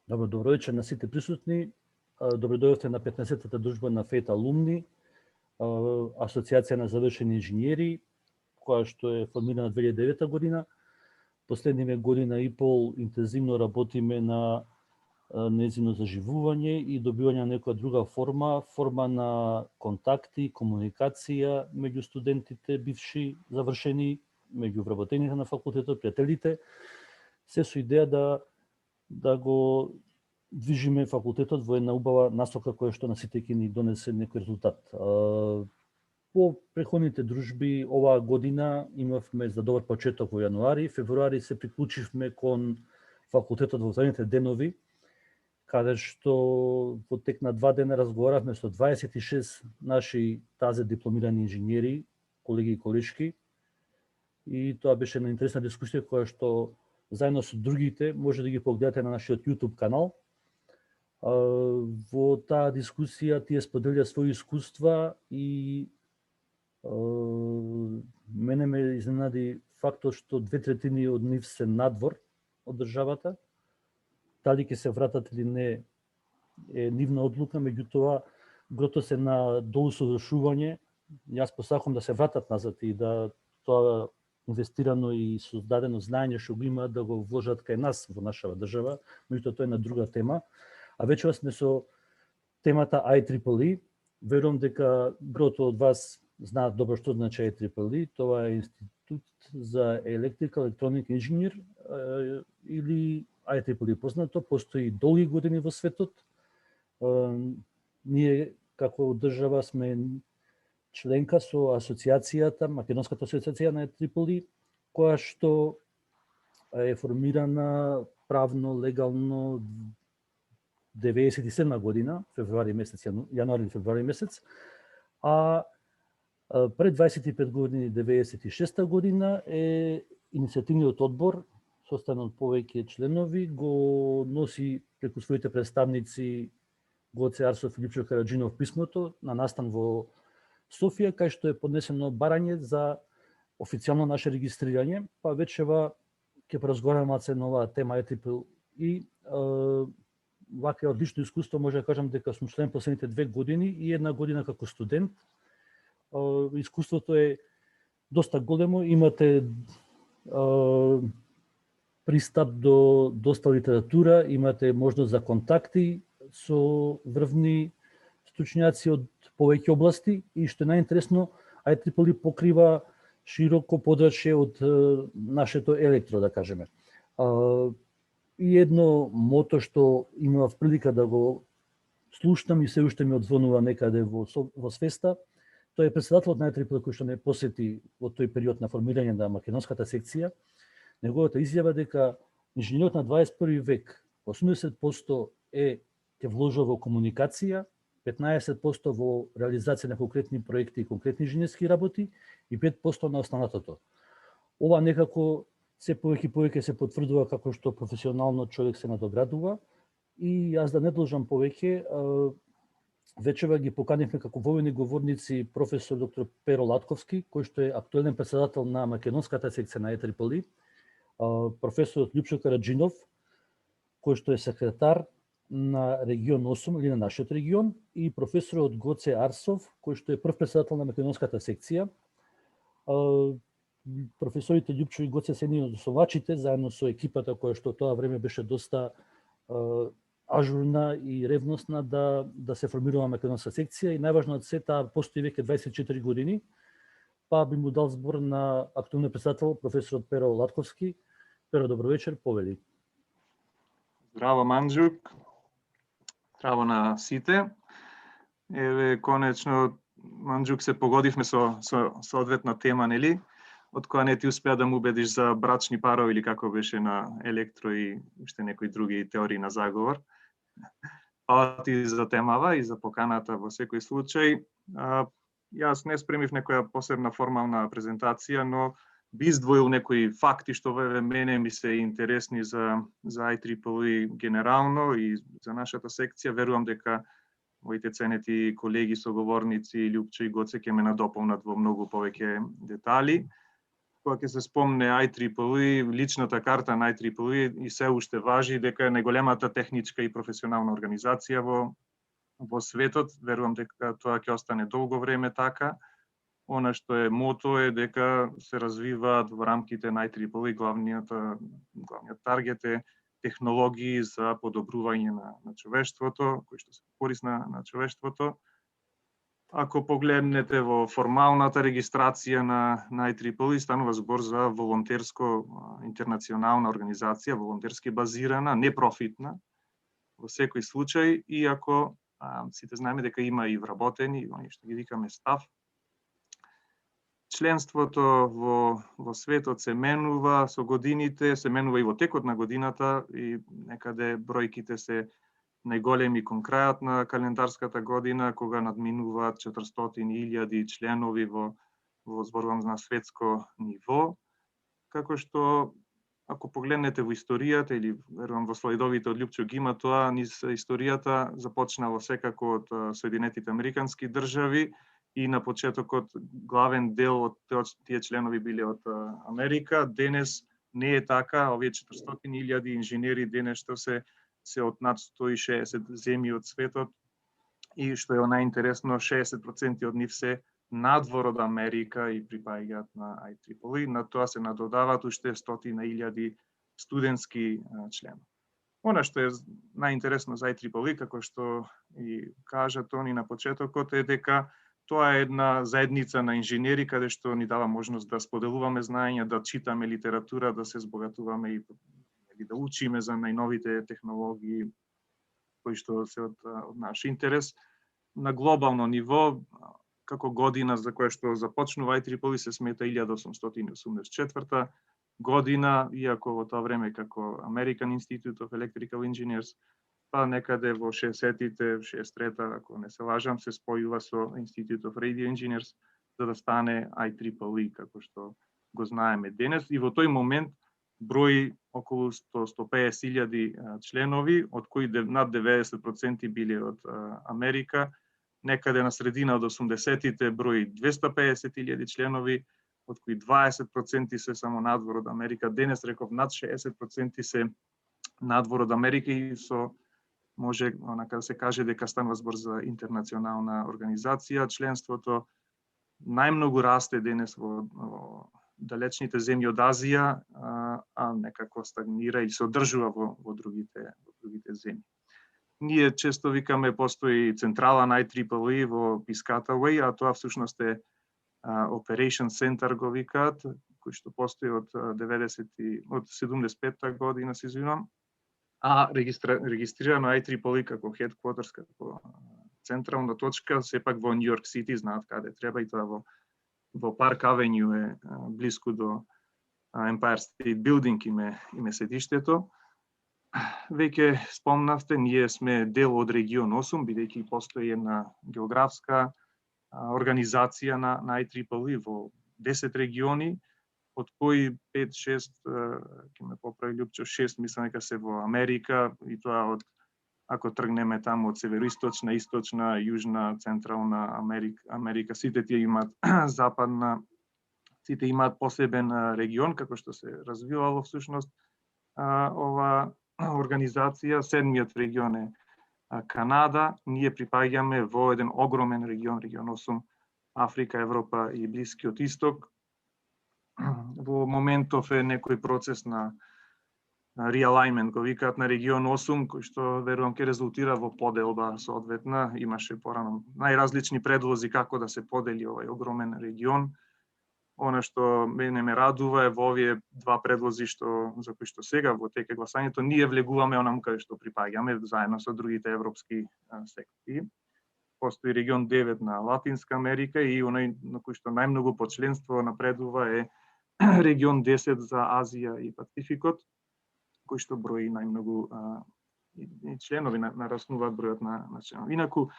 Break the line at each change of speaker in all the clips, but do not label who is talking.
Добро вечер на сите присутни. Добро дојдовте на 15-та дружба на ФЕТ алумни, Асоциација на завршени инженери, која што е формирана 2009 година. Последниве година и пол интензивно работиме на нејзино заживување и добивање на некоја друга форма на контакти, комуникација меѓу студентите бивши завршени, меѓу вработените на факултетот, пријателите, се со идеја да го движиме факултетот во една убава насока која што на сите ќе ни донесе некој резултат. По преходните дружби оваа година имавме за добар почеток во јануари, февруари се приклучивме кон факултетот во задните денови, каде што во тек на 2 дена разговаравме со 26 наши тазе дипломирани инженери, колеги и колешки, и тоа беше една интересна дискусија која што заедно со другите може да ги погледате на нашиот YouTube канал. Во таа дискусија тие споделија своји искуства и мене ме изненади фактот што 2/3 од нив се надвор од државата. Дали ќе се вратат или не е нивна одлука, меѓутоа грото се на доусовршување. Јас посакувам да се вратат назад и да тоа инвестирано и создадено знаење што го има да го вложат кај нас во нашава држава, меѓутоа тоа е на друга тема. А вечерва сме со темата IEEE. Верувам дека грото од вас знаат добро што значи IEEE. Тоа е Институт за електрика, електроника, инженер или IEEE познато, постои долги години во светот. Ние како држава сме членка со асоциацијата, Македонската асоциација на IEEE, која што е формирана правно, легално 97 година, февруари месец, јануари, февруари месец, а пред 25 години, 96 година е иницијативниот одбор, составен од повеќе членови, го носи преку своите представници Гоце Арсов и Лјупчо Караџинов писмото на настан во Софија, кај што е поднесено барање за официјално наше регистрирање, па вечева ќе поразговараме малце на оваа тема IEEE. Вака од лично искуство може да кажам дека сум член последните 2 години и една година како студент. Искуството е доста големо, имате пристап до доста литература, имате можност за контакти со врвни стручњаци од повеќе области и што е најинтересно, IEEE покрива широко подрачје од нашето електро, да кажеме. И едно мото што имав прилика да го слушнам и се уште ми одзвонува некаде во свеста, тој е председателот на IEEE кој што не посети во тој период на формирање на македонската секција. Неговата изјава дека инженерот на 21 век 80% ќе вложува во комуникација, 15% во реализација на конкретни проекти и конкретни инженерски работи и 5% на останатото. Ова некако се повеќе се потврдува како што професионално човек се надоградува и јас да не должам повеќе, вечева ги поканивме како воени говорници професор доктор Перо Латковски, кој што е актуелен председател на Македонската секција на IEEE, професорот Лјупчо Караџинов, кој што е секретар на регион 8 или на нашиот регион, и професорот Гоце Арсов, кој што е прв председател на Македонската секција. Професорите Лјупчо и Гоце се едни од основачите, заедно со екипата која што тоа време беше доста ажурна и ревностна да се формирува Македонска секција и најважно од се таа постои веќе 24 години, па би му дал збор на актуелниот председател професорот Перо Латковски. Перо, добро вечер, повели.
Здраво, Манџук. Здраво на сите. Еве, конечно, Манџук, се погодивме со одветна тема, нели? Од која не ти успеа да му убедиш за брачни парови или како беше на електро и уште некои други теории на заговор. Ти за темава и за поканата во секој случај. Јас не спремив некоја посебна формална презентација, но би издвоил некои факти што ве мене ми се интересни за IEEE генерално и за нашата секција. Верувам дека моите ценети колеги соговорници Лјупчо и Гоце ќе ме надополнат во многу повеќе детали. кога ќе се спомне IEEE, личната карта на IEEE и се уште важи дека е најголемата техничка и професионална организација во светот. Верувам дека тоа ќе остане долго време така. Она што е мото е дека се развиваат во рамките на IEEE главниот таргет е технологии за подобрување на човештвото, кои што се корисна на човештвото. Ако погледнете во формалната регистрација на IEEE, станува збор за волонтерско интернационална организација, волонтерски базирана, непрофитна, во секој случај, иако сите знаеме дека има и вработени, оние што ги викаме став. Членството во светот се менува со годините, се менува и во текот на годината и некаде бројките се најголеми кон крајот на календарската година, кога надминуваат 400.000 членови во зборувам на светско ниво, како што ако погледнете во историјата или верувам во слайдовите од Лјупчо ги има тоа, низ историјата започнало секако од Соединетите Американски држави и на почетокот главен дел од тие членови биле од Америка. Денес не е така, овие 400.000 инженери денес што се од над 160 земји од светот и што е најинтересно, 60% од нив се надвор од Америка и припаѓаат на IEEE. На тоа се надодаваат уште 100.000 студентски членови. Она што е најинтересно за IEEE, како што и кажа Тони на почетокот, е дека тоа е една заедница на инженери каде што ни дава можност да споделуваме знаења, да читаме литература, да се збогатуваме и да учиме за најновите технологии кои што се од наш интерес. На глобално ниво, како година за која што започнува IEEE се смета 1884 година, иако во тоа време како American Institute of Electrical Engineers, па некаде во 60-тите, 63-та, ако не се лажам, се спојува со Institute of Radio Engineers за да стане IEEE, како што го знаеме денес. И во тој момент брои околу 100-150.000 членови, од кои над 90% биле од Америка. Некаде на средина од 80-тите брои 250.000 членови, од кои 20% се само надвор од Америка. Денес реков над 60% се надвор од Америка и може онака да се каже дека станува збор за интернационална организација. Членството најмногу расте денес во далечните земји од Азија, а некако стагнира и се одржува во другите земји. Ние често викаме постои централа на IEEE во Piscataway, а тоа всушност е Operation Center го викаат, кој што постои од 75-та година, се извинувам, а регистрирано IEEE како headquarters, како централна точка, сепак во Нью Йорк Сити, знаат каде треба, и тоа во Парк Авенју е блиску до Empire State Building име седиштето. Веќе спомнавте, ние сме дел од регион 8, бидејќи постои една географска организација на IEEE во 10 региони, од кои 5-6, ќе ме поправи Лјупчо, 6 мислам дека се во Америка, и тоа ако тргнеме таму од североисточна, источна, јужна, централна Америка, сите тие имаат западна, сите имаат посебен регион, како што се развивало всушност ова организација. Седмиот регион е Канада, ние припаѓаме во еден огромен регион 8, Африка, Европа и Блискиот Исток. Во моментов е некој процес на realignment, го викаат, на регион 8, кој што верувам ќе резултира во поделба соодветна. Имаше порано најразлични предлози како да се подели овој огромен регион. Она што мене ме радува е во овие два предлози за кои што сега во тека гласањето ние влегуваме онаму каде што припаѓаме заедно со другите европски секции. Постои регион 9 на Латинска Америка и оној на кој што најмногу по членство напредува е регион 10 за Азија и Пацификот, кој што брои најмногу членови, нараснуваат бројот на членови. Инаку,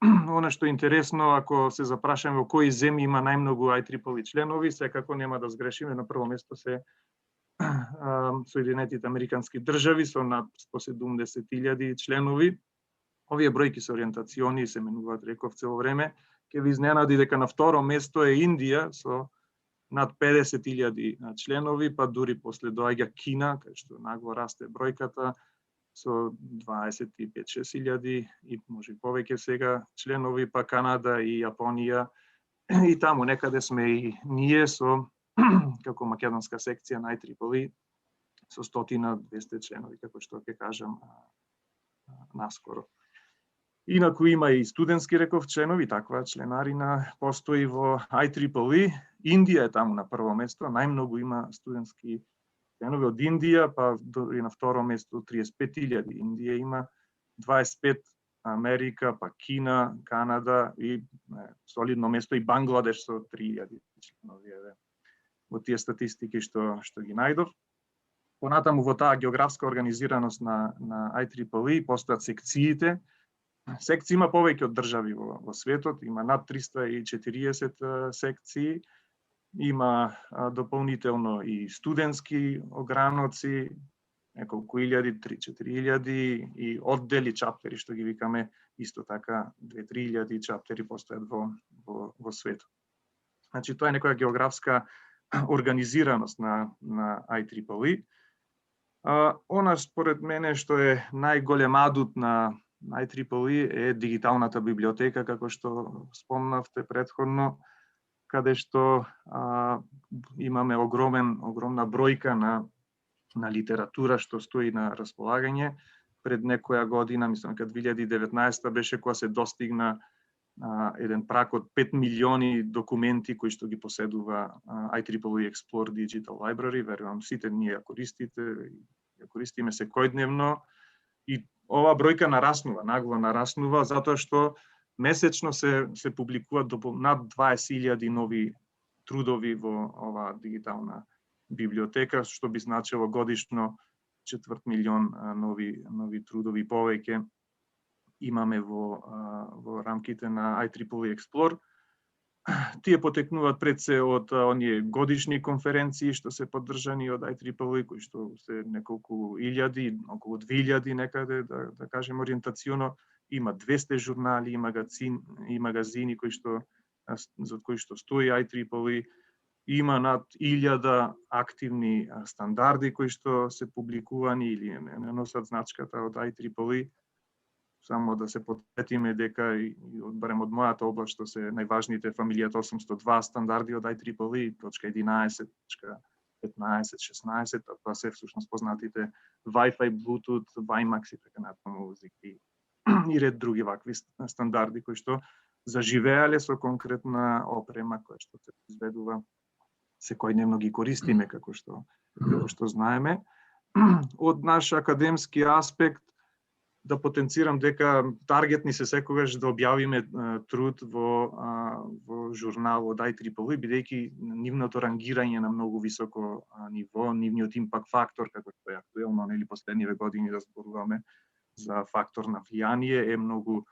она што е интересно, ако се запрашаме во кои земји има најмногу IEEE членови, секако нема да сгрешиме, на прво место се Соединетите Американски држави со над 170.000 членови. Овие бројки се ориентациони и се менуваат, реков, цело време. Ке ви изненади дека на второ место е Индија со над 50.000 членови, па дури после доаѓа Кина, кај што нагло расте бројката, со 25-6.000 и може и повеќе сега членови, па Канада и Јапонија. И таму некаде сме и ние со како македонска секција на IEEE со 100-200 членови, како што ќе кажам наскоро. Инаку има и студентски, реков, членови, таква членарина постои во IEEE. Индија е таму на прво место, најмногу има студентски членови од Индија, па и на второ место 35.000. Индија има 25, Америка, па Кина, Канада и солидно место и Бангладеш со 3.000 членови во тие статистики што ги најдов. Понатаму во таа географска организираност на IEEE постојат секциите. Секции има повеќе од држави во светот, има над 340 секции, има дополнително и студентски ограноци, неколку илјади, 3-4.000 и оддели, чаптери, што ги викаме, исто така 2-3.000 чаптери постојат во светот. Значи, тоа е некоја географска организираност на IEEE. Она, според мене, што е најголем адут на IEEE е дигиталната библиотека, како што спомнавте предходно, каде што имаме огромна бројка на литература што стои на располагање. Пред некоја година, мислам дека 2019 беше кога се достигна еден прак од 5 милиони документи кои што ги поседува IEEE Explore Digital Library. Верувам сите ние ја користиме секојдневно и ова бројка нагло нараснува, затоа што месечно се публикуваат над 20.000 нови трудови во оваа дигитална библиотека, што би значило годишно 250.000 нови трудови повеќе имаме во рамките на IEEE Explore. Тие потекнуваат пред се од оние годишни конференции што се поддржани од IEEE, кои што се неколку илјади, околу 2.000 некаде, да кажем ориентационо. Има 200 журнали и магазини за кои што стои IEEE. Има над 1000 активни стандарди кои што се публикувани или не носат значката од IEEE. Само да се подсетиме дека барем од мојата област што се најважните фамилијата 802 стандарди од IEEE, точка 11, точка 15, 16, а тоа се всушност познатите Wi-Fi, Bluetooth, WiMAX и така натаму и ред други вакви стандарди кои што заживеале со конкретна опрема која што се произведува секојдневно ги користиме како што знаеме. Од наш академски аспект да потенцирам дека таргет ни се секогаш да објавиме труд во журнал од IEEE, бидејќи нивното рангирање на многу високо ниво, нивниот импакт фактор, како што е актуелно, нели последниве години да зборуваме за фактор на влијание, е многу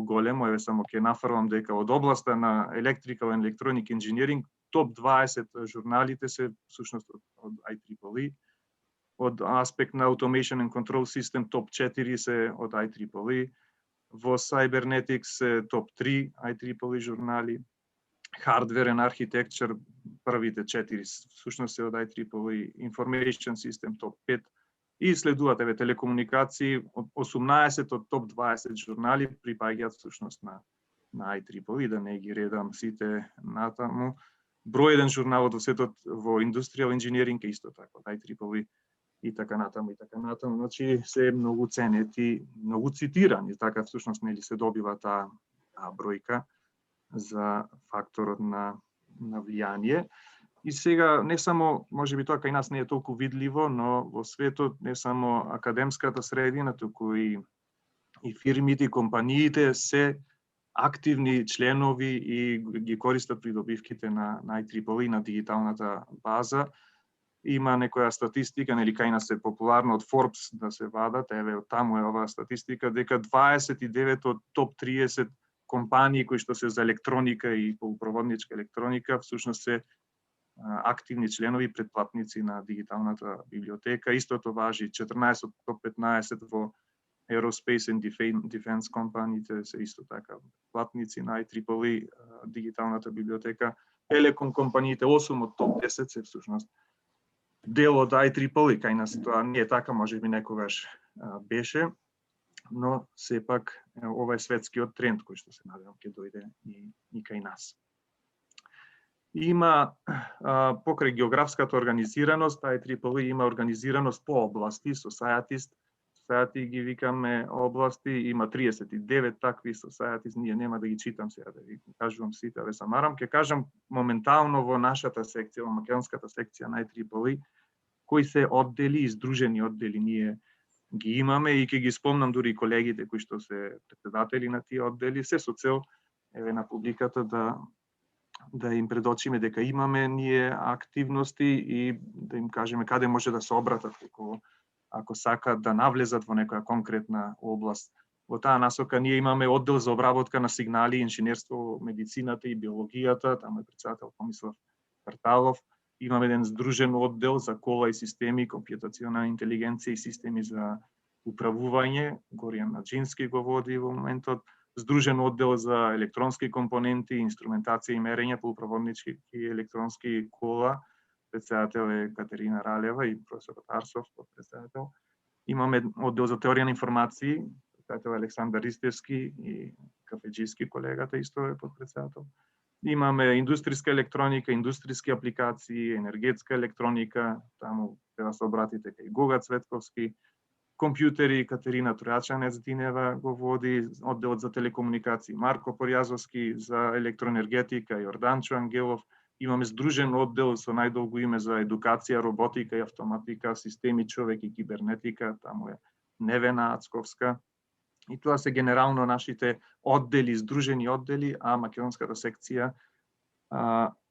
големо. Еве само ќе нафрлам дека од областа на Electrical and Electronic Engineering топ 20 журналите се всушност од IEEE. Од аспект на Automation and Control System топ 4 се од IEEE. Во Cybernetics се топ 3 IEEE журнали. Hardware and Architecture првите 4 всушност се од IEEE. Information System топ 5. И следуваат телекомуникации, 18 од топ 20 журнали припаѓаат всушност на IEEE, да не ги редам сите натаму. Број еден журнал во светот во Industrial Engineering е исто така од IEEE и така натаму. Значи се многу ценети, многу цитирани, така всушност нели се добива таа бројка за факторот на влијание. И сега не само, можеби тоа кај нас не е толку видливо, но во светот не само академската средина, туку и фирмите, и компаниите се активни членови и ги користат придобивките на IEEE на дигиталната база. Има некоја статистика, нели кај нас е популарно од Forbes да се вадат, еве од таму е оваа статистика, дека 29 од топ 30 компании кои што се за електроника и полупроводничка електроника всушност се активни членови претплатници на дигиталната библиотека. Истото важи 14 од топ 15 во Aerospace and Defense компаниите се исто така платници на IEEE дигиталната библиотека. телеком компаниите, 8 од топ 10 се всушност дел од IEEE, кај нас тоа не е така, можеби некогаш беше, но сепак ова е светскиот тренд кој што се надевам ќе дојде и кај нас. Има покрај географската организираност, IEEE има организираност по области, societies ги викаме области, има 39 такви societies, ние нема да ги читам сега да ви кажувам сите, ве самарам, ќе кажам моментално во нашата секција, во македонската секција на IEEE, кои се оддели, издружени оддели ние ги имаме и ќе ги спомнам дури и колегите кои што се председатели на тие оддели, се со цел еве на публиката да им предочиме дека имаме ние активности и да им кажеме каде може да се обратат ако сакаат да навлезат во некоја конкретна област. Во таа насока ние имаме оддел за обработка на сигнали, инженерство, медицината и биологијата, таму е председател Помислав Карталов. Имаме еден здружен оддел за кола и системи, компјутационална интелигенција и системи за управување, Горијан Наџински го води во моментот, здружен оддел за електронски компоненти, инструментација и мерење по управоднички и електронски кола, председател е Катерина Ралева и професор Арсов, председател. Имаме оддел за теорија на информации, председател Александар Ристевски и Кафеджиски, колегата исто е подпредседател. Имаме индустријска електроника, индустријски апликации, енергетска електроника, таму треба се обратите кај Гога Цветковски, компјутери, Катерина Тројачанец Динева го води, одделот за телекомуникации Марко Порјазовски, за електроенергетика Јорданчо Ангелов. Имаме здружен оддел со најдолго име за едукација, роботика и автоматика, системи, човек и кибернетика, таму е Невена Ацковска. И тоа се генерално нашите оддели, здружени оддели, а македонската секција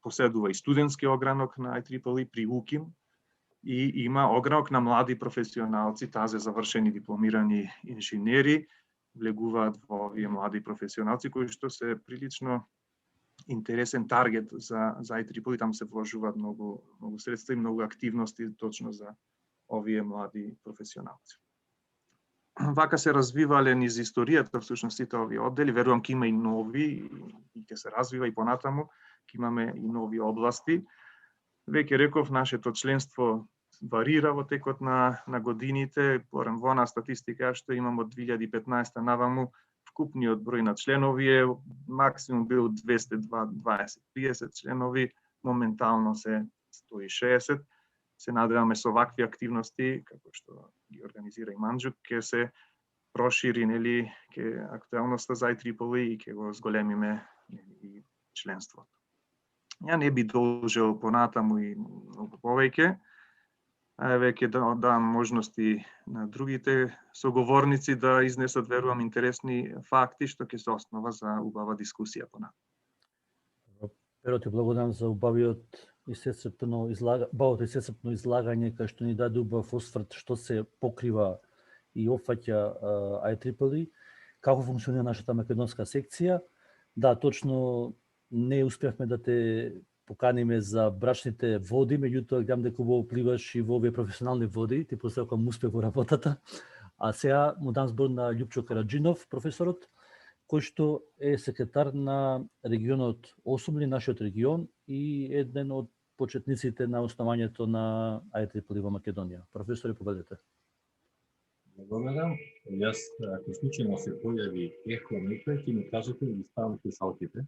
поседува и студентски огранок на IEEE при УКИМ и има огранок на млади професионалци, тазе завршени дипломирани инженери, влегуваат во овие млади професионалци кои што се прилично интересен таргет за IEEE, таму се вложуваат многу средства и многу активности точно за овие млади професионалци. Вака се развивале низ историјата всушност сите овие оддели, верувам ќе има и нови и ќе се развива и понатаму, ќе имаме и нови области. Веќе реков, нашето членство варира во текот на годините, порем во статистика што имам од 2015 наваму, вкупниот број на членови е максимум бил 220-30 членови, моментално се 160. Се надеваме со вакви активности, како што ги организира и Манџук, ќе се прошири нели ќе актуелноста за IEEE и ќе го зголемиме и членството. Ја не би должел понатаму и многу повеќе. Веќе дам можности на другите соговорници да изнесат, верувам, интересни факти, што ќе се основа за убава дискусија понатаму.
Перо, ти благодарам за убавиот исцрпно излагање, кај што ни даде убав осврт што се покрива и опфаќа IEEE, како функционира нашата македонска секција. Да, точно не успевме да те поканиме за брачните води, меѓутоа гледам дека убаво пливаш и во овие професионални води, ти посакувам успех во работата. А сега му дам збор на Љупчо Караџинов, професорот, кој што е секретар на регионот Осумли, нашиот регион, и еден од почетниците на основањето на IEEE во Македонија. Професоре, поведете.
Благодарам. Јас, ако случајно се појави ехо некој, ќе ми кажете да ги ставам слушалките.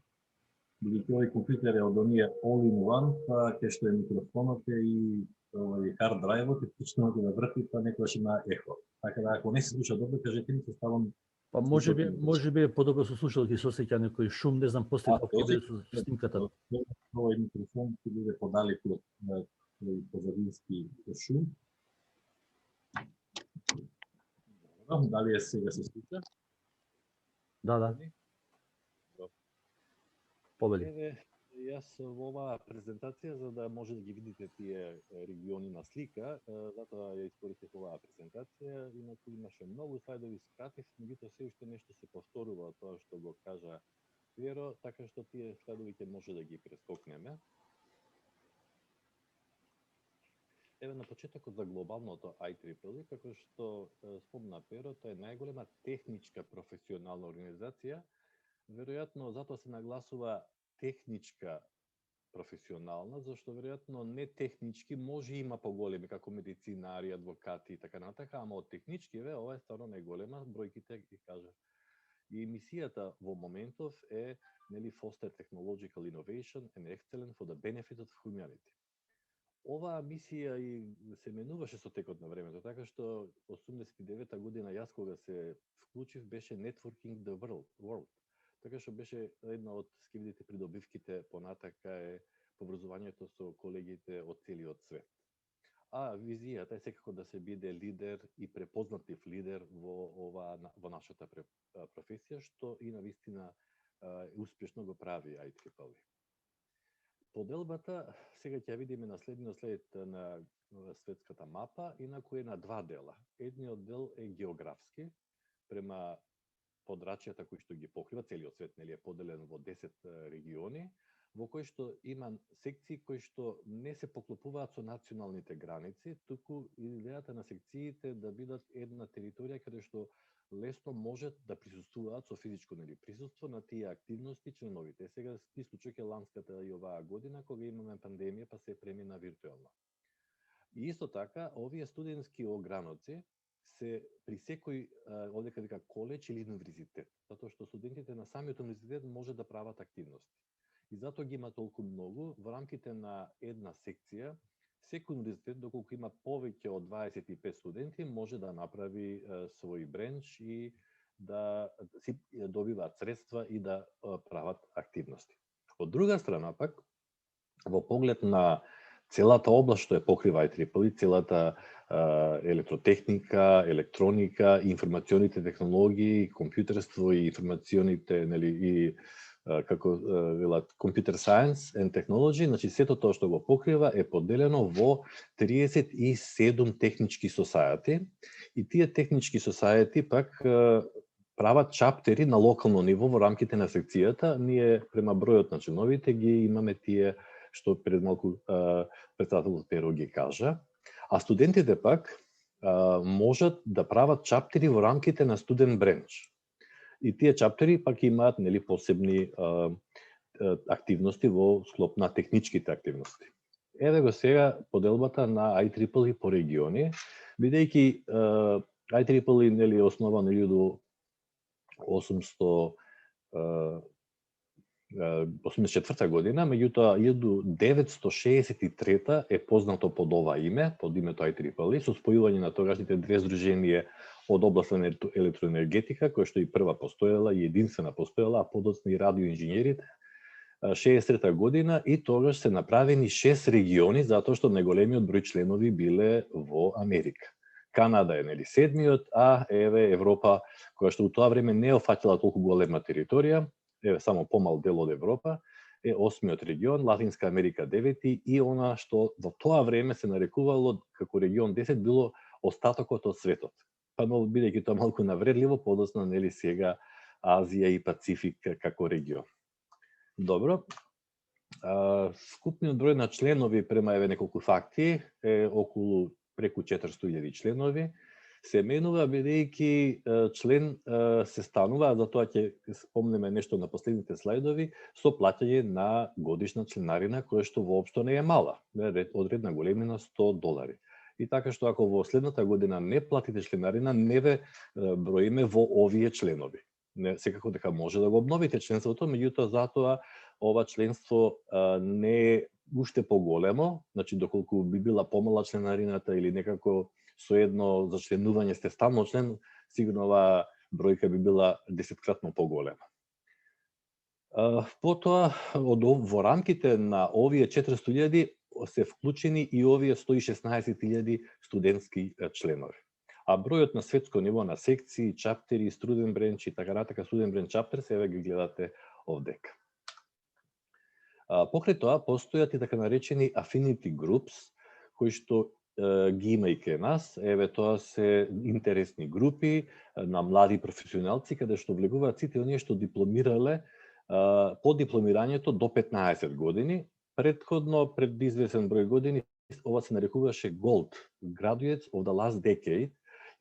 Бидејќи овој компјутер е од оние all-in-one, па кај што е микрофонот и хард драйвот и почнувате да врти, па некогаш има ехо. Така да ако не се слуша добро, кажете ми, ќе ставам.
Па можеби е подобро со слушалки, се осеќа некој шум, не знам после како ќе биде со снимката.
Овој микрофон ќе биде подалеку од позадински шум. Дали е сега се слуша?
Да. Повели.
Јас во оваа презентација, за да може да ги видите тие региони на слика, затоа ја искористив оваа презентација, инаку имаше многу слайдови, скратив, меѓутоа се уште нешто се повторува од тоа што го кажа Пиеро, така што тие слайдови ќе може да ги прескокнеме. Еве на почетокот за глобалното IEEE, како што спомна Пиеро, тоа е најголема техничка професионална организација. Веројатно затоа се нагласува техничка професионална, зашто веројатно не технички може има поголеми како медицинари, адвокати и така натака, ама од техничкиве ова е стварно најголема, бројките ги кажа. И мисијата во моментов е нели foster technological innovation and excellence for the benefit of humanity. Оваа мисија и се менуваше со текот на времето, така што 89-та година јас кога се вклучив беше Networking the World. Така што беше една од скивидите придобивките понатака е поврзувањето со колегите од целиот свет. А визијата е секако да се биде лидер и препознатлив лидер во нашата професија, што и навистина успешно го прави IEEE. Поделбата сега ќе видиме на следниот след на светската мапа, инаку е на два дела. Едниот дел е географски, према подрачјата кои што ги покрива, целиот свет нели е поделен во 10 региони, во кои што има секции кои што не се поклопуваат со националните граници, туку идејата на секциите да бидат една територија каде што лесно можат да присуствуваат со физичко нели присуство на тие активности членовите. Сега ти случај е ланската и оваа година кога имаме пандемија па се премина виртуелно. И исто така овие студентски ограноци се при секој одека дека колеж или универзитет, затоа што студентите на самиот универзитет може да прават активности. И затоа ги има толку многу во рамките на една секција. Секој универзитет, доколку има повеќе од 25 студенти, може да направи свој бренч и да си добиваат средства и да прават активности. Од друга страна пак, во поглед на целата област што ја покрива IEEE, целата електротехника, електроника, информационите технологии, компјутерство и информационите нели и како велат computer science and technology, значи сето тоа што го покрива е поделено во 37 технички society и тие технички society пак прават чаптери на локално ниво во рамките на секцијата. Ние према бројот на членовите ги имаме тие што пред малку председателот Перо ги кажа, а студентите пак можат да прават чаптери во рамките на студент бренч. И тие чаптери пак имаат нели посебни активности во склоп на техничките активности. Еве го сега поделбата на IEEE по региони, бидејќи IEEE нели основан 1884 година, меѓутоа 1963 е познато под ова име, под името IEEE, со спојување на тогашните две здруженија од област на електроенергетика, која што и прва постоела и единствена постоела, а подоцна и радиоинженерите, 63 година, и тогаш се направени 6 региони, затоа што најголемиот број членови биле во Америка. Канада е нели седмиот, а еве Европа, која што у тоа време не офаќала толку голема територија, еве само помал дел од Европа, е 8-миот регион, Латинска Америка 9-ти и она што во тоа време се нарекувало како регион 10 било остатокот од светот. Па но бидејќи тоа малку навредливо, подоцна нели сега Азија и Пацифик како регион. Добро. Скупниот број на членови према еве неколку факти е околу преку 400.000 членови. Се менува бидејќи член се станува, затоа ќе спомнеме нешто на последните слайдови, со плаќање на годишна членарина која што воопшто не е мала, одредна големина $100. И така што ако во следната година не платите членарина, не ве броиме во овие членови. Не, секако дека може да го обновите членството, меѓутоа затоа ова членство не е уште поголемо, значи доколку би била помала членарината или некако соедно за членување сте стално член, сигурно оваа бројка би била 10-кратно поголема. Потоа, во рамките на овие 400.000 се вклучени и овие 116.000 студентски членови. А бројот на светско ниво на секции, чаптери, студент бренч и така натака, студент бренч чаптер, сега ги гледате овдека. Покрај тоа, постојат и така наречени affinity groups, кои што ги има и кај нас. Еве, тоа се интересни групи на млади професионалци, каде што влегуваат сите оние што дипломирале по дипломирањето до 15 години. Предходно, пред известен број години, ова се нарекуваше Gold, Graduates of the Last Decade,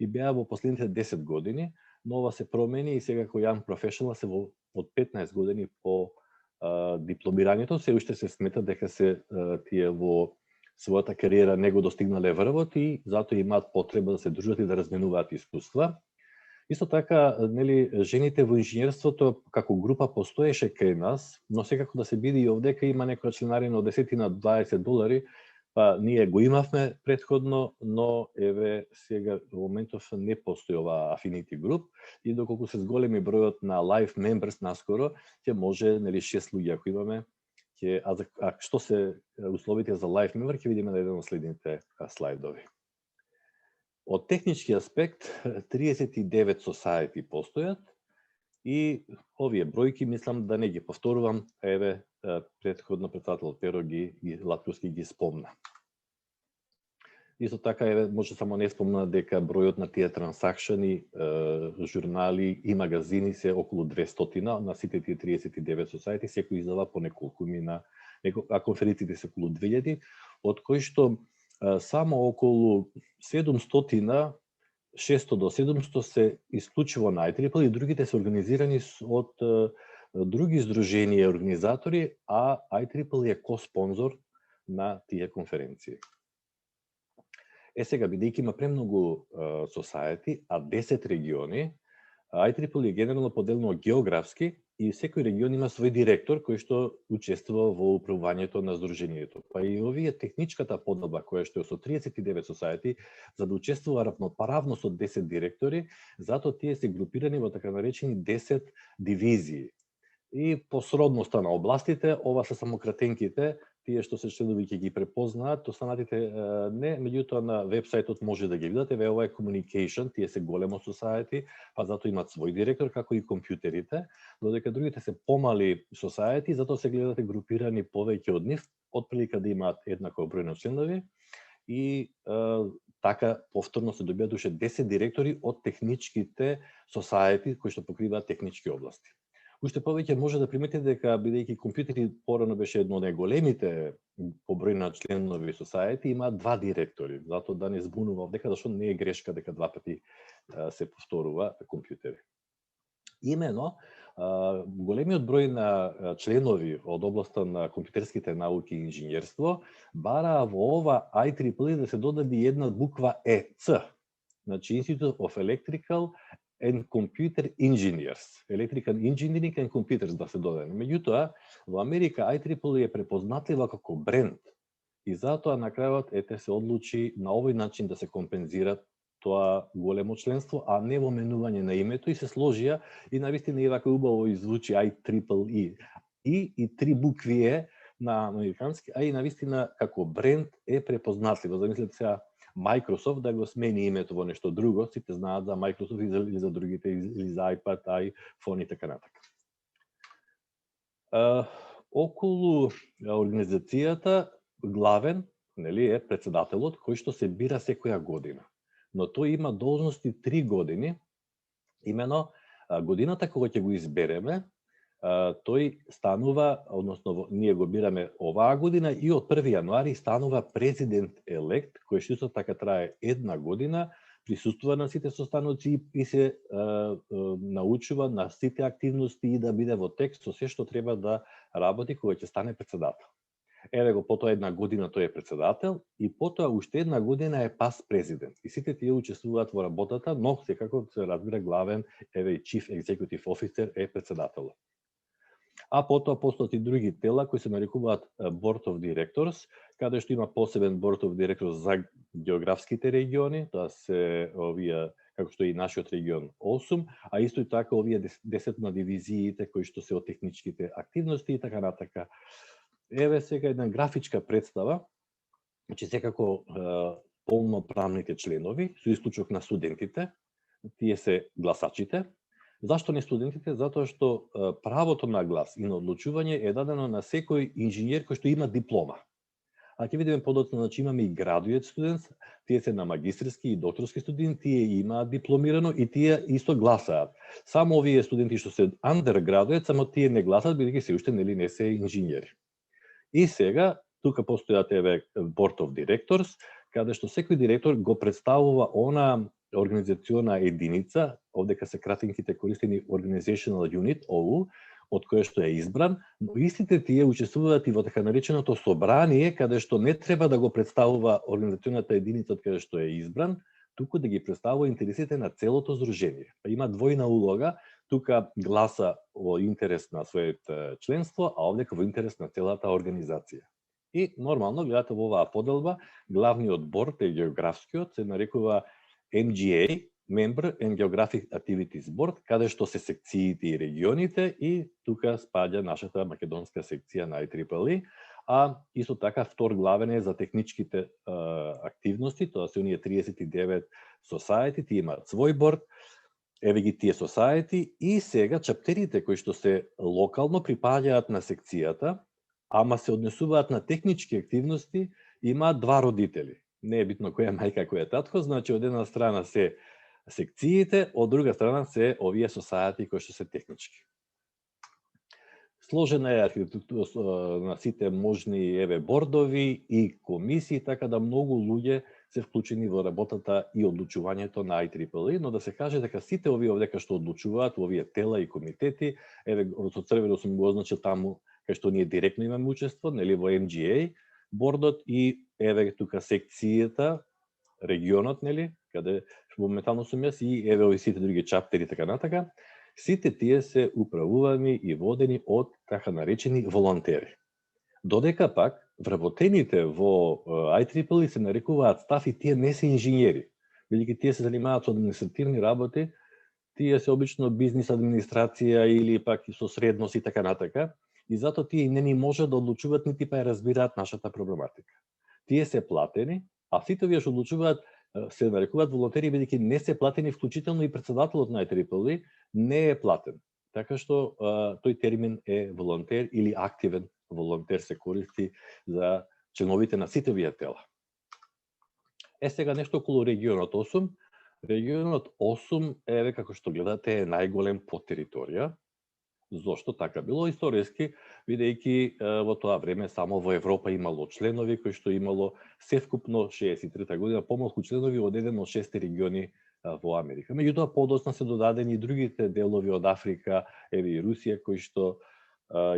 и беа во последните 10 години, но ова се промени и сега кој Young Professional се од 15 години по дипломирањето, се уште се смета дека се тие во својата кариера не го достигнале врвот и затоа имаат потреба да се дружат и да разменуваат искуства. Исто така, нели, жените во инженерството како група постоеше кај нас, но секако да се биде и овдека има некоја членарина од 10 на $20, па ние го имавме претходно, но еве сега во моментов не постои оваа affinity group и доколку се зголеми бројот на live members наскоро, ќе може, нели, 6 луѓе ако имаме, а што се условите за live member ќе видиме на еден од следните слайдови. Од технички аспект, 39 society постојат и овие бројки мислам да не ги повторувам, еве претходно председател Перо Латковски ги спомна. Исто така, еве, може само не спомна дека бројот на тие трансакшени, журнали и магазини се околу 200 на сите тие 39 society, секој издава по неколку мина, а конференциите се околу 2000, од кои што само околу 700, 600 до 700 се исклучиво на IEEE и другите се организирани од други здруженија и организатори, а IEEE е ко-спонзор на тие конференции. Сега, бидејќи има премногу society, а 10 региони, IEEE е генерално поделено географски и секој регион има свој директор кој што учествува во управувањето на здружението. Па и овие техничката подоба која што е со 39 society, за да учествува равноправно со 10 директори, затоа тие се групирани во така наречени 10 дивизии. И по сродноста на областите, ова се само кратенките, тие што се членови ќе ги препознаат, останатите не, меѓутоа на вебсајтот може да ги видите, ова е Communication, тие се големо society, па затоа имаат свој директор, како и компјутерите, додека другите се помали society, затоа се гледате групирани повеќе од нив, отприлика да имаат еднаков број на членови и така повторно се добијат уште 10 директори од техничките society кои што покриваат технички области. Уште повеќе може да приметите дека, бидејќи компјутери порано беше едно од најголемите по број на членови society, има 2 директори, затоа да не збунува овдека, зашто не е грешка дека 2 пати се повторува компјутери. Имено, големиот број на членови од областа на компјутерските науки и инженерство бараа во ова IEEE да се додаде една буква ЕЦ, значи Institute of Electrical and Computer Engineers, Electrical Engineering and Computers да се додаде. Меѓутоа, во Америка IEEE е препознатлива како бренд и затоа на крајот се одлучи на овој начин да се компензира тоа големо членство, а не во менување на името и се сложија и навистина и вака убаво извучи IEEE и 3 букви е на американски, а и навистина како бренд е препознатливо. Замислете сега Microsoft да го смени името во нешто друго, сите знаат за Microsoft или за другите, или за iPad, iPhone и така натака. Околу организацијата главен, нели, е председателот кој што се бира секоја година. Но тој има должности 3 години, имено годината кога ќе го избереме, тој станува, односно ние го бираме оваа година и од 1 јануари станува президент елект, кој што така трае 1 година, присуствува на сите состаноци и се научува на сите активности и да биде во текст со се што треба да работи кога ќе стане председател. Еве го потоа 1 година тој е председател и потоа уште 1 година е пас президент. И сите тие учествуваат во работата, но секако се разбира главен, еве и Chief Executive Officer е председателот. А потоа постојат и други тела кои се нарекуваат Board of Directors, каде што има посебен Board of Directors за географските региони, тоа се овие, како што и нашиот регион 8, а исто и така овие 10 на дивизиите кои што се од техничките активности и така натака. Еве сега една графичка представа, значи секако полноправните членови, со исклучок на студентите, тие се гласачите. Зашто не студентите? Затоа што правото на глас и на одлучување е дадено на секој инженер кој што има диплома. А ќе видиме подоцна, значи имаме и graduate students, тие се на магистерски и докторски студенти, тие имаат дипломирано и тие исто гласаат. Само овие студенти што се undergraduate, само тие не гласаат бидејќи се уште нели не се инженери. И сега тука постојат еве Board of Directors, каде што секој директор го представува она организациона единица, овдека се кратинките користени Organizational Unit, ОУ, од кој што е избран, но истите тие учествуваат и во така нареченото собрание, каде што не треба да го представува организационата единица од каде што е избран, туку да ги представува интересите на целото здружение. Па има двојна улога, тука гласа во интерес на своето членство, а овде во интерес на целата организација. И нормално, гледате во оваа поделба, главниот борд е географскиот, се нарекува MGA, Member and Geographic Activities Board, каде што се секциите и регионите, и тука спаѓа нашата македонска секција на IEEE, а исто така втор главен е за техничките активности, тоа се оние 39 society, тие имаат свој борд, еве ги тие society, и сега чаптерите кои што се локално припаѓаат на секцијата, ама се однесуваат на технички активности, имаат два родители. Не е битно која е мајка, која е татко, значи од една страна се секциите, од друга страна се овие society кои што се технички. Сложена е архитектура на сите можни бордови и комисии, така да многу луѓе се вклучени во работата и одлучувањето на IEEE, но да се каже дека сите овие овдека што одлучуваат, овие тела и комитети, со црвено сум го означил таму кај што ние директно имаме учество, нели во MGA бордот, и еве тука секцијата, регионот, нели, каде моментално сум јас, и еве овие сите други чаптери така натака, сите тие се управувани и водени од така наречени волонтери. Додека пак вработените во IEEE се нарекуваат стаф и тие не се инженери, бидејќи тие се занимаваат со административни работи, тие се обично бизнис администрација или пак со средност и така натака, и затоа тие не ни можат да одлучуваат нити па ја разбираат нашата проблематика. Тие се платени, а сите овие што одлучуваат се нарекуваат волонтери, бидејќи не се платени, вклучително и председателот на IEEE не е платен. Така што тој термин е волонтер или активен волонтер се користи за членовите на сите овие тела. Сега нешто околу регионот 8. Регионот 8 е, како што гледате, е најголем по територија. Зошто така било историски, бидејќи во тоа време само во Европа имало членови кои што имало севкупно 63 година помалку членови од еден од 6 региони во Америка. Меѓутоа подоцна се додадени и другите делови од Африка, еве и Русија, кои што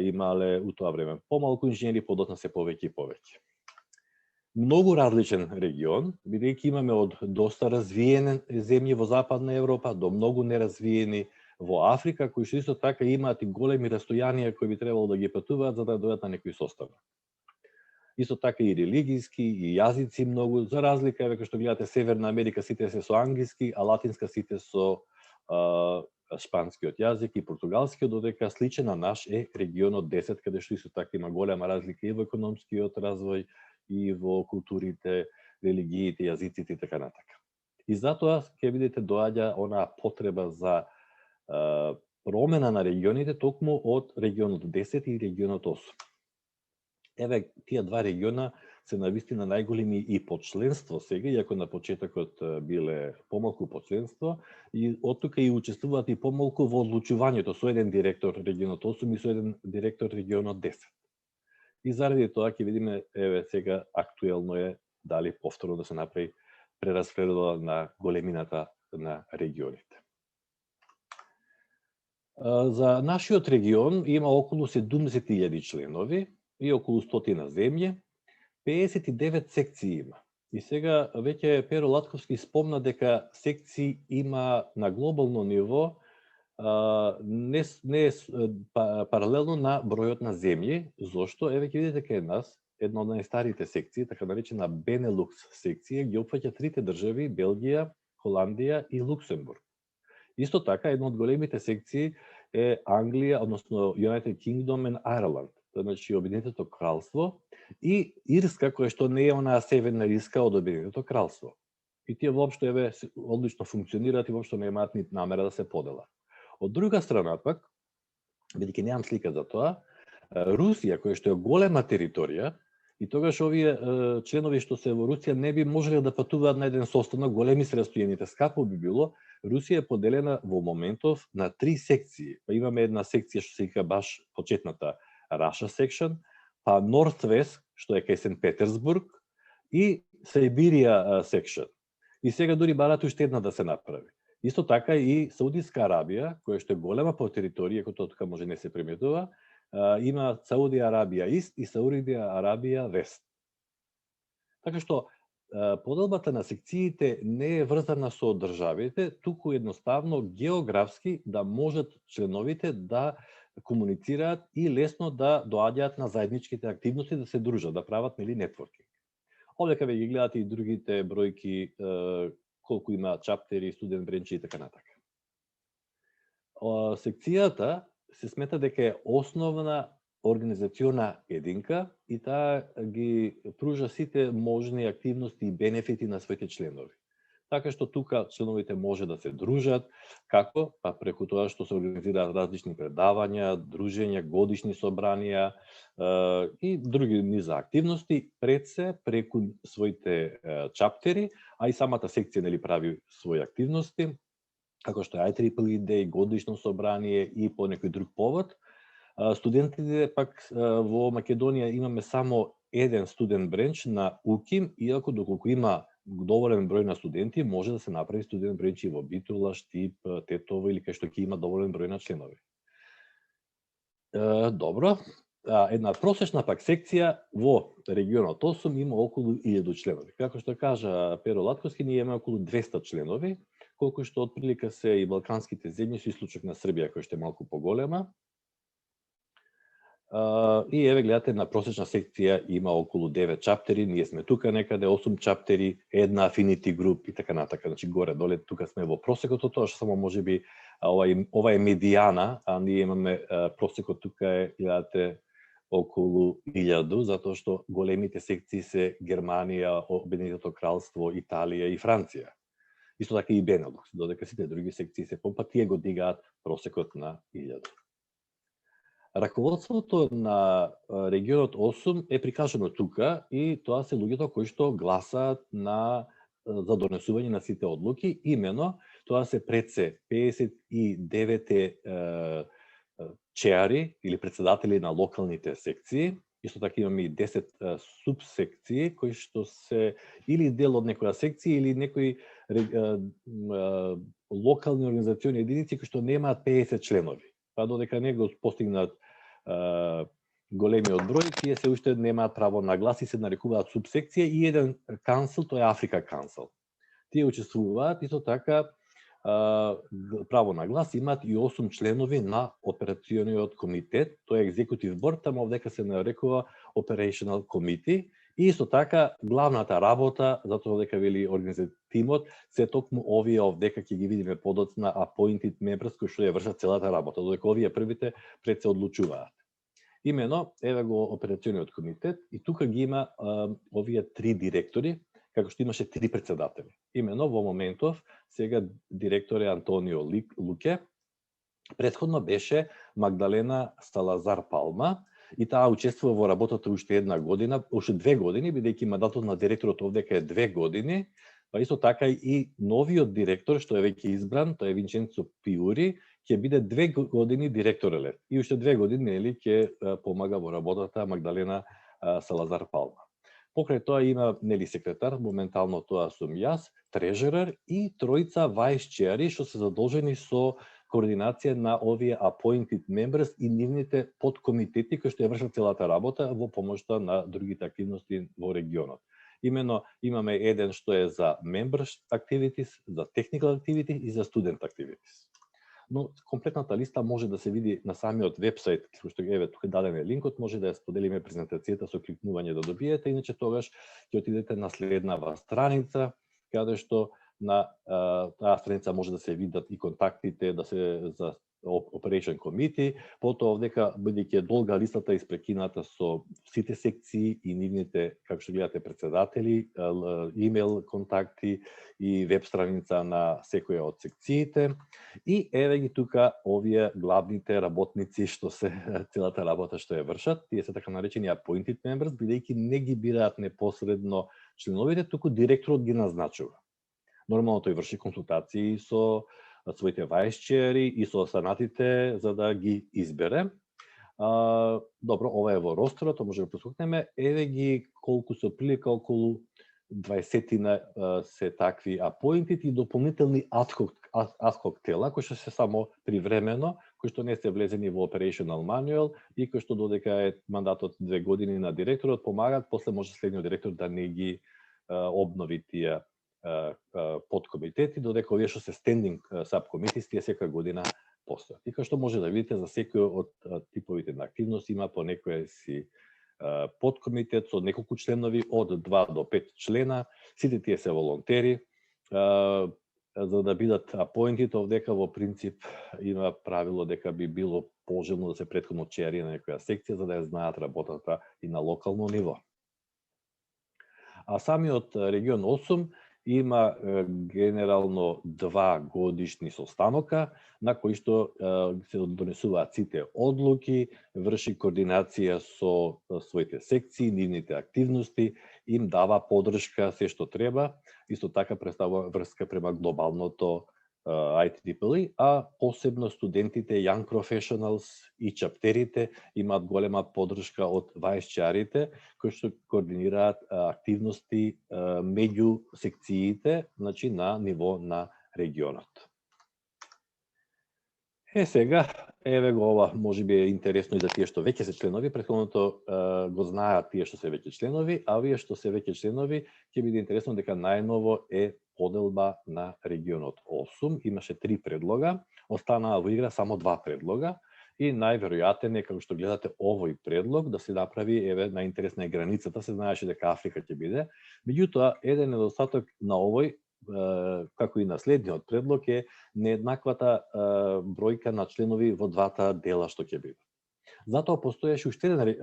имале у тоа време помалку инженери, подоцна се повеќе и повеќе. Многу различен регион, бидејќи имаме од доста развиени земји во Западна Европа до многу неразвиени во Африка, кои што исто така имаат и големи растојанија кои би требало да ги патуваат за да дојдат на некој составок. Исто така и религијски, и јазици многу, за разлика, еве кој што гледате Северна Америка, сите се со англиски, а латинска сите со шпанскиот јазик и португалскиот, додека сличен на наш е регионот 10, каде што исто така има голема разлика и во економскиот развој, и во културите, религиите, јазиците и така натака. И затоа ќе видите доаѓа онаа потреба за промена на регионите токму од регионот 10 и регионот 8. Еве, тие два региона се навистина најголеми и по членство сега, иако на почетокот биле помалку по членство, и од тука и учествуваат и помалку во одлучувањето со еден директор регионот 8 и со еден директор регионот 10. И заради тоа ќе видиме, еве сега актуелно е дали повторно да се направи прераспредела на големината на регионите. За нашиот регион има околу 70.000 членови и околу 100 земји, 59 секции има. И сега веќе Перо Латковски спомна дека секции има на глобално ниво не е паралелно на бројот на земји. Зошто? Еве ќе видите кај нас една од најстарите секции, така наречена Бенелукс секција, ги опфаќа трите држави Белгија, Холандија и Луксембург. Исто така, една од големите секции е Англија, односно United Kingdom and Ireland, значи Обединетото кралство, и Ирска, која што не е онаа северна Ирска од Обединетото кралство. И тие воопшто еве одлично функционираат и воопшто немаат ни намера да се поделат. Од друга страна пак, бидејќи немам слика за тоа, Русија, која што е голема територија, и тогаш овие членови што се во Русија не би можеле да патуваат на еден состанок, големи се растојаните, скапо би било. Русија е поделена во моментов на 3 секции. Па имаме една секција што се вика баш почетната Russia section, па Northwest, што е кај Сент Петерсбург, и Сибирија section. И сега дури барат уште една да се направи. Исто така и Саудиска Арабија, која што е голема по територија, која тука може не се приметува, има Саудија Арабија Ист и Саудија Арабија Вест. Така што поделбата на секциите не е врзана со државите, туку едноставно географски да можат членовите да комуницираат и лесно да доаѓаат на заедничките активности, да се дружат, да прават нетворкинг. Овдека ве ги гледате и другите бројки, колку има чаптери, студент бренчи и така натака. Секцијата се смета дека е основна организациона единка и таа ги пружа сите можни активности и бенефити на своите членови. Така што тука членовите може да се дружат, како? Па преку тоа што се организираат различни предавања, дружења, годишни собранија и други низа активности, пред се преку своите чаптери, а и самата секција прави своји активности, како што е IEEE, годишно собрание и по некој друг повод. Студентите пак во Македонија имаме само еден студент бренч на УКИМ, иако доколку има доволен број на студенти, може да се направи студент бренч и во Битола, Штип, Тетово или кај што ќе има доволен број на членови. Добро. Една просечна пак секција во регионот 8 има околу 1000 членови. Како што кажа Перо Латковски, ние имаме околу 200 членови, колку што отприлика се и балканските земји со исклучок на Србија, која што е малку поголема. И еве гледате, на просечна секција има околу 9 чаптери, ние сме тука некаде 8 чаптери, една affinity груп и така натака. Значи горе доле тука сме во просекот, тоа што само можеби ова е медијана, а ние имаме просекот тука е, гледате, околу 1000, затоа што големите секции се Германија, Обединетото кралство, Италија и Франција. Исто така и Бенелукс, додека сите други секции се па тие го дигаат просекот на 1000. Раководството на регионот 8 е прикажано тука и тоа се луѓето кои што гласаат за донесување на сите одлуки. Имено, тоа се пред се 59 чеари или председатели на локалните секции. Исто така имаме и 10 субсекции кои што се или дел од некоја секција или некои локални организациони единици кои што немаат 50 членови. Па додека не го постигнат големиот број, тие се уште немаат право на глас и се нарекуваат субсекција и еден кансел, тоа е Африка кансел. Тие учествуваат, исто така право на глас имаат и 8 членови на операциониот комитет, тоа е екзекутив борд, тamo овдека се нарекува Operational Committee, и исто така главната работа, затоа дека вели организативот, се токму овие овдека ќе ги видиме подоцна appointed members кои што ја вршат целата работа, додека овие првите пред се одлучуваат. Имено, еве го операциониот комитет и тука ги има овие 3 директори, како што имаше 3 председатели. Имено во моментов сега директор е Антонио Луке, претходно беше Магдалена Салазар Палма, и таа учествува во работата уште една година, уште 2 години, бидејќи мандатот на директорот овдека е 2 години, па исто така и новиот директор што е веќе избран, тоа е Винченцо Пиури, ќе биде 2 години директор и уште 2 години ќе помага во работата Магдалена Салазар Палма. Покрај тоа има секретар, моментално тоа сум јас, трежерер и тројца вајс чеари што се задолжени со координација на овие appointed members и нивните подкомитети кои што ја вршат целата работа во помошта на другите активности во регионот. Имено имаме еден што е за member activities, за technical activities и за student activities. Но комплетната листа може да се види на самиот вебсайт, што еве тука дадеме линкот, може да ја споделиме презентацијата со кликнување да добиете, иначе тогаш ќе отидете на следнава страница, каде што на таа страница може да се видат и контактите да се за Operation Committee, потоа овдека бидејќи е долга листата испрекината со сите секции и нивните, како што гледате, председатели, имейл контакти и веб страница на секоја од секциите. И еве ги тука овие главните работници што се целата работа што ја вршат. Тие се така наречени appointed members, бидејќи не ги бираат непосредно членовите, туку директорот ги назначува. Нормално тој врши консултации со своите вајсчери и со останатите за да ги избере. Добро, ова е во ростерот, тоа може да прескокнеме. Еве ги колку се прилика околу 20-тина се такви апоинтити и дополнителни ad-hoc тела, кои што се само привремено, кои што не се влезени во operational manual и кои што додека е мандатот 2 години на директорот, помагаат, после може следниот директор да не ги обнови тие подкомитети, додека овие што се standing subcommittees, тие секоја година постојат. И како што може да видите, за секој од типовите на активности има по некој си подкомитет со неколку членови, од 2 до 5 члена, сите тие се волонтери, за да бидат апоинтите, овдека во принцип има правило дека би било пожелно да се претходно чери на некоја секција, за да ја знаат работата и на локално ниво. А самиот регион 8 има генерално 2 годишни состанока на кои што се донесуваат сите одлуки, врши координација со своите секции, нивните активности, им дава поддршка се што треба, исто така представува врска према глобалното IEEE, а посебно студентите, young professionals и чаптерите имаат голема поддршка од вајсчарите, кои што координираат активности меѓу секциите, значи на ниво на регионот. Сега, еве го ова, може би е интересно и за тие што веќе се членови, претходното го знаат тие што се веќе членови, а овие што се веќе членови, ќе биде интересно дека најново е поделба на регионот 8. Имаше 3 предлога, останаа во игра само 2 предлога и најверојатен е, како што гледате, овој предлог да се направи, еве, најинтересна е границата, се знаеше дека Африка ќе биде. Меѓутоа, еден недостаток на овој, како и на следниот предлог, е нееднаквата бројка на членови во двата дела што ќе биде. Затоа постоеше уште еден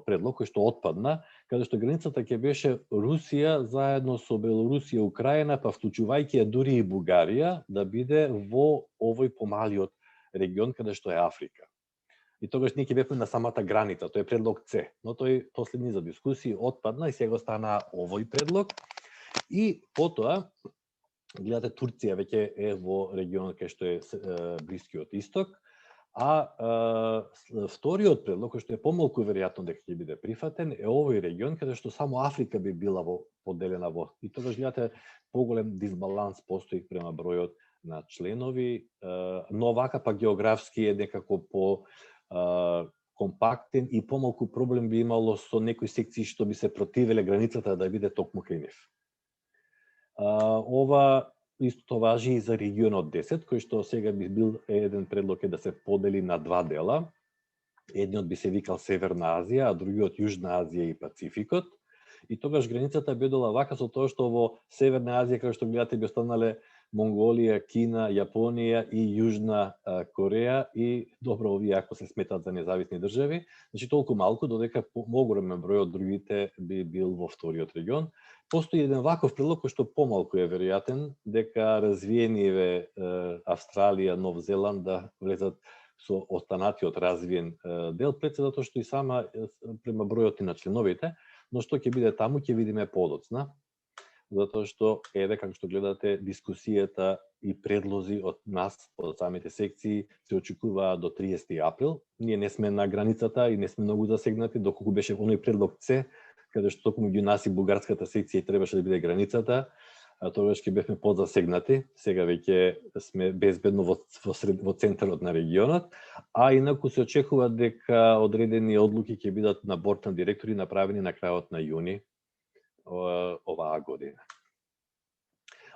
предлог кој што отпадна, каде што границата ќе беше Русија заедно со Белорусија, Украина, па вклучувајќи ја дури и Бугарија, да биде во овој помалиот регион каде што е Африка. И тогаш ние ќе бевме на самата граница, тој е предлог С, но тој последни за дискусии отпадна и сега остана овој предлог. И потоа, гледате, Турција веќе е во регионот кај што е Блискиот Исток, а вториот предлог, кој што е помалку веројатно дека ќе биде прифатен, е овој регион каде што само Африка би била поделена во. И тогаш гледате, поголем дисбаланс постои према бројот на членови, но вака па географски е некако по компактен и помалку проблем би имало со некои секции што би се противеле границата да биде токму кај нив. Ова истото важи и за регионот 10, кој што сега би бил еден предлог е да се подели на 2 дела. Едниот би се викал Северна Азија, а другиот Јужна Азија и Пацификот. И тогаш границата би одела вака со тоа што во Северна Азија, како што гледате, би останале Монголија, Кина, Јапонија и Јужна Кореја и добро овие ако се сметат за независни држави, значи толку малку додека поголемен број од другите би бил во вториот регион. Постои еден ваков предлог кој што помалку е веројатен дека развиениве Австралија, Нов Зеланд да влезат со останатиот развиен дел, пред се затоа што и сама према бројот на членовите, но што ќе биде таму ќе видиме подоцна, затоа што еве како што гледате дискусијата и предлози од нас, од самите секции се очекува до 30 април. Ние не сме на границата и не сме многу засегнати, доколку беше оној предлог С, каде што токму меѓу нас и бугарската секција требаше да биде границата, а тогаш ќе бевме подзасегнати. Сега веќе сме безбедно во центарот на регионот, а инаку се очекува дека одредени одлуки ќе бидат на борд на директори направени на крајот на јуни оваа година.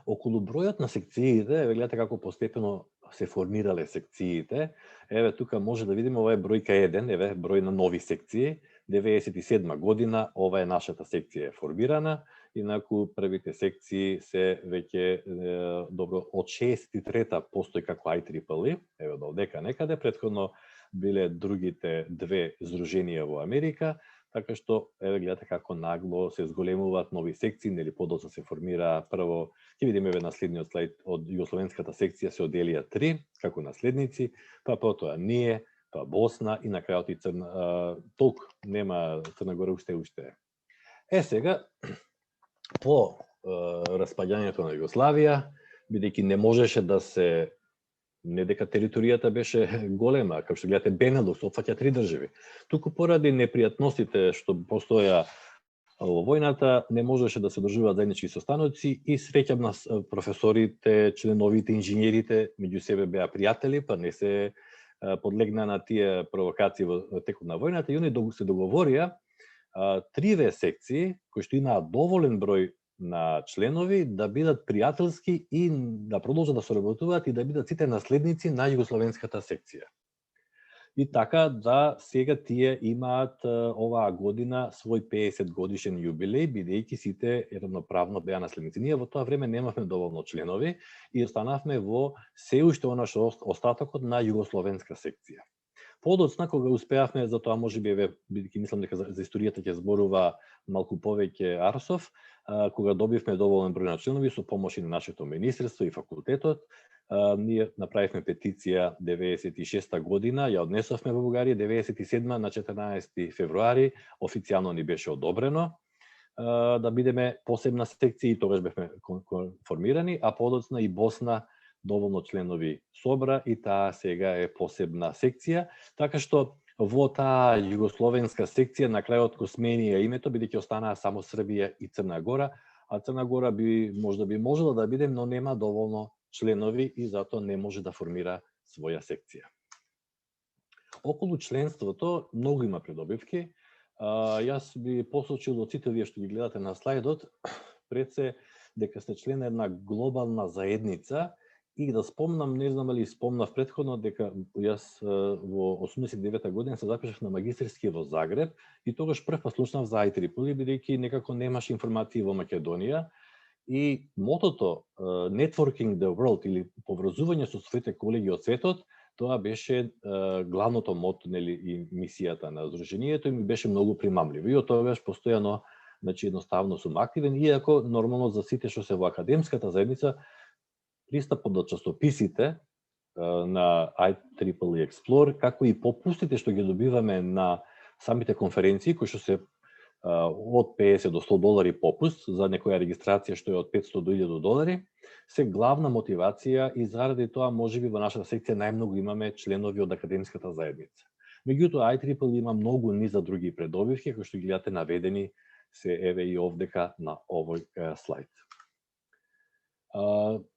Околу бројот на секциите, еве гледате како постепено се формирале секциите. Еве тука може да видиме, ова е бројка 1, еве број на нови секции. 97 година ова е нашата секција е формирана, инаку првите секции се веќе добро од 63-та постои како IEEE, еве до дека некаде, претходно биле другите две здруженија во Америка, така што еве гледате како нагло се зголемуваат нови секции, нели подоцна се формира прво, ќе видиме еве на следниот слайд, од југословенската секција се оделија 3 како наследници, па потоа ние, па Босна и на крајот и толку нема Црна Гора уште. Сега по распаѓањето на Југославија, бидејќи не можеше да се, не дека територијата беше голема, како што гледате Бенелукс опфаќа 3 држави, туку поради непријатностите што постоја во војната не можеше да се одржуваат заеднички состаноци и среќам на професорите, членовите, инженерите меѓу себе беа пријатели, па не се подлегна на тие провокации во текот на војната и они се договорија 3 секции кои што имаат доволен број на членови да бидат пријателски и да продолжат да соработуваат и да бидат сите наследници на југословенската секција. И така да сега тие имаат оваа година свој 50 годишен јубилеј, бидејќи сите равноправно беа наследници. Ние во тоа време немавме доволно членови и останавме во се уште она што остатокот на југословенска секција. Подоцна, кога успеавме, за тоа можеби, бидејќи мислам дека за историјата ќе зборува малку повеќе Арсов, кога добивме доволен број на членови со помош на нашето министерство и факултетот, ние направивме петиција 96 година, ја однесовме во Бугарија, 97 на 14 февруари официјално ни беше одобрено да бидеме посебна секција и тогаш бевме формирани, а подоцна и Босна доволно членови собра и таа сега е посебна секција, така што во таа југословенска секција на крајот го сменија името, бидејќи останаа само Србија и Црна Гора, а Црна Гора можда би можела да биде, но нема доволно членови и затоа не може да формира своја секција. Околу членството многу има придобивки. Јас би посочил од сите вие што ги гледате на слайдот, пред се дека сте член на една глобална заедница и да спомнам, не знам дали спомнав претходно, дека јас во 89 година се запишав на магистерски во Загреб и тогаш прв пат слушнав за IEEE, бидејќи некако немаше информации во Македонија. И мотото Networking the World или поврзување со своите колеги од светот, тоа беше главното мото, нели, и мисијата на Сдруженијето и ми беше многу примамливо. И од тогаш постојано, значи едноставно сум активен, иако нормално за сите што се во академската заедница пристапот до часописите на IEEE Explore, како и попустите што ги добиваме на самите конференции, кои што се од 50 до 100 долари попуст за некоја регистрација што е од 500 до 1000 долари, се главна мотивација и заради тоа можеби во нашата секција најмногу имаме членови од академската заедница. Меѓутоа IEEE има многу низ за други предобивки кои што ги гледате наведени се еве и овдека на овој слайд.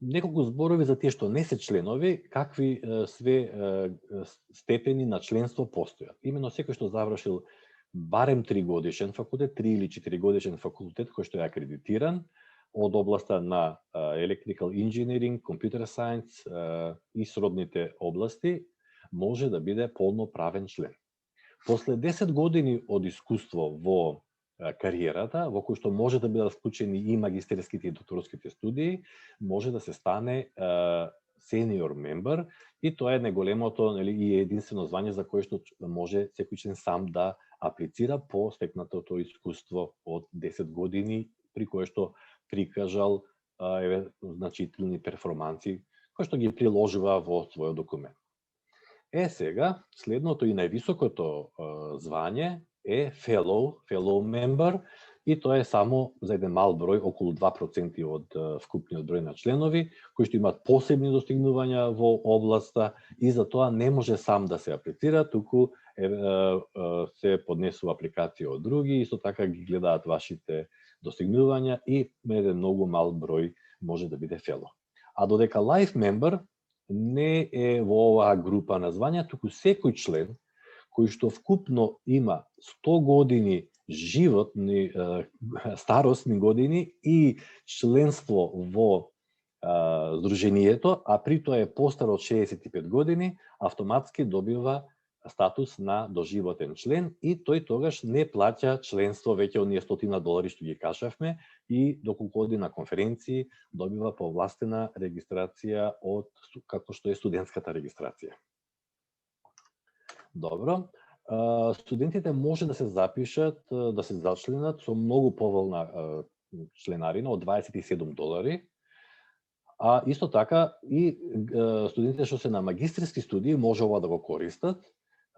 Неколку зборови за тие што не се членови, какви све степени на членство постојат. Именно секој што завршил барем 3 годишен факултет, 3 или 4 годишен факултет кој што е акредитиран од областа на Electrical Engineering, Computer Science и сродните области, може да биде полноправен член. После 10 години од искуство во кариерата, во кој што може да бидат вклучени и магистерските и докторските студии, може да се стане senior member и тоа е неголемото, нели, и единствено звање за кое што може секој член сам да аплицира по стекнатото искуство од 10 години, при кое што прикажал значителни перформанси, кои што ги приложува во својот документ. Сега, следното и највисокото звање е fellow member, и тоа е само за еден мал број, околу 2% од вкупниот број на членови, кои што имаат посебни достигнувања во областа и за тоа не може сам да се аплицира, туку се поднесува апликација од други, исто така ги гледаат вашите достигнувања и еден многу мал број може да биде fellow. А додека life member не е во оваа група на звања, туку секој член кој што вкупно има 100 години животни, старосни години и членство во Сдруженијето, а при тоа е постар од 65 години, автоматски добива статус на доживотен член и тој тогаш не плаќа членство веќе оние $100 што ги кажавме и доколку оди на конференции добива повластена регистрација од како што е студентската регистрација. Добро. Студентите може да се запишат, да се зачленат со многу поволна членарина од $27, а исто така и студентите што се на магистерски студии може ова да го користат.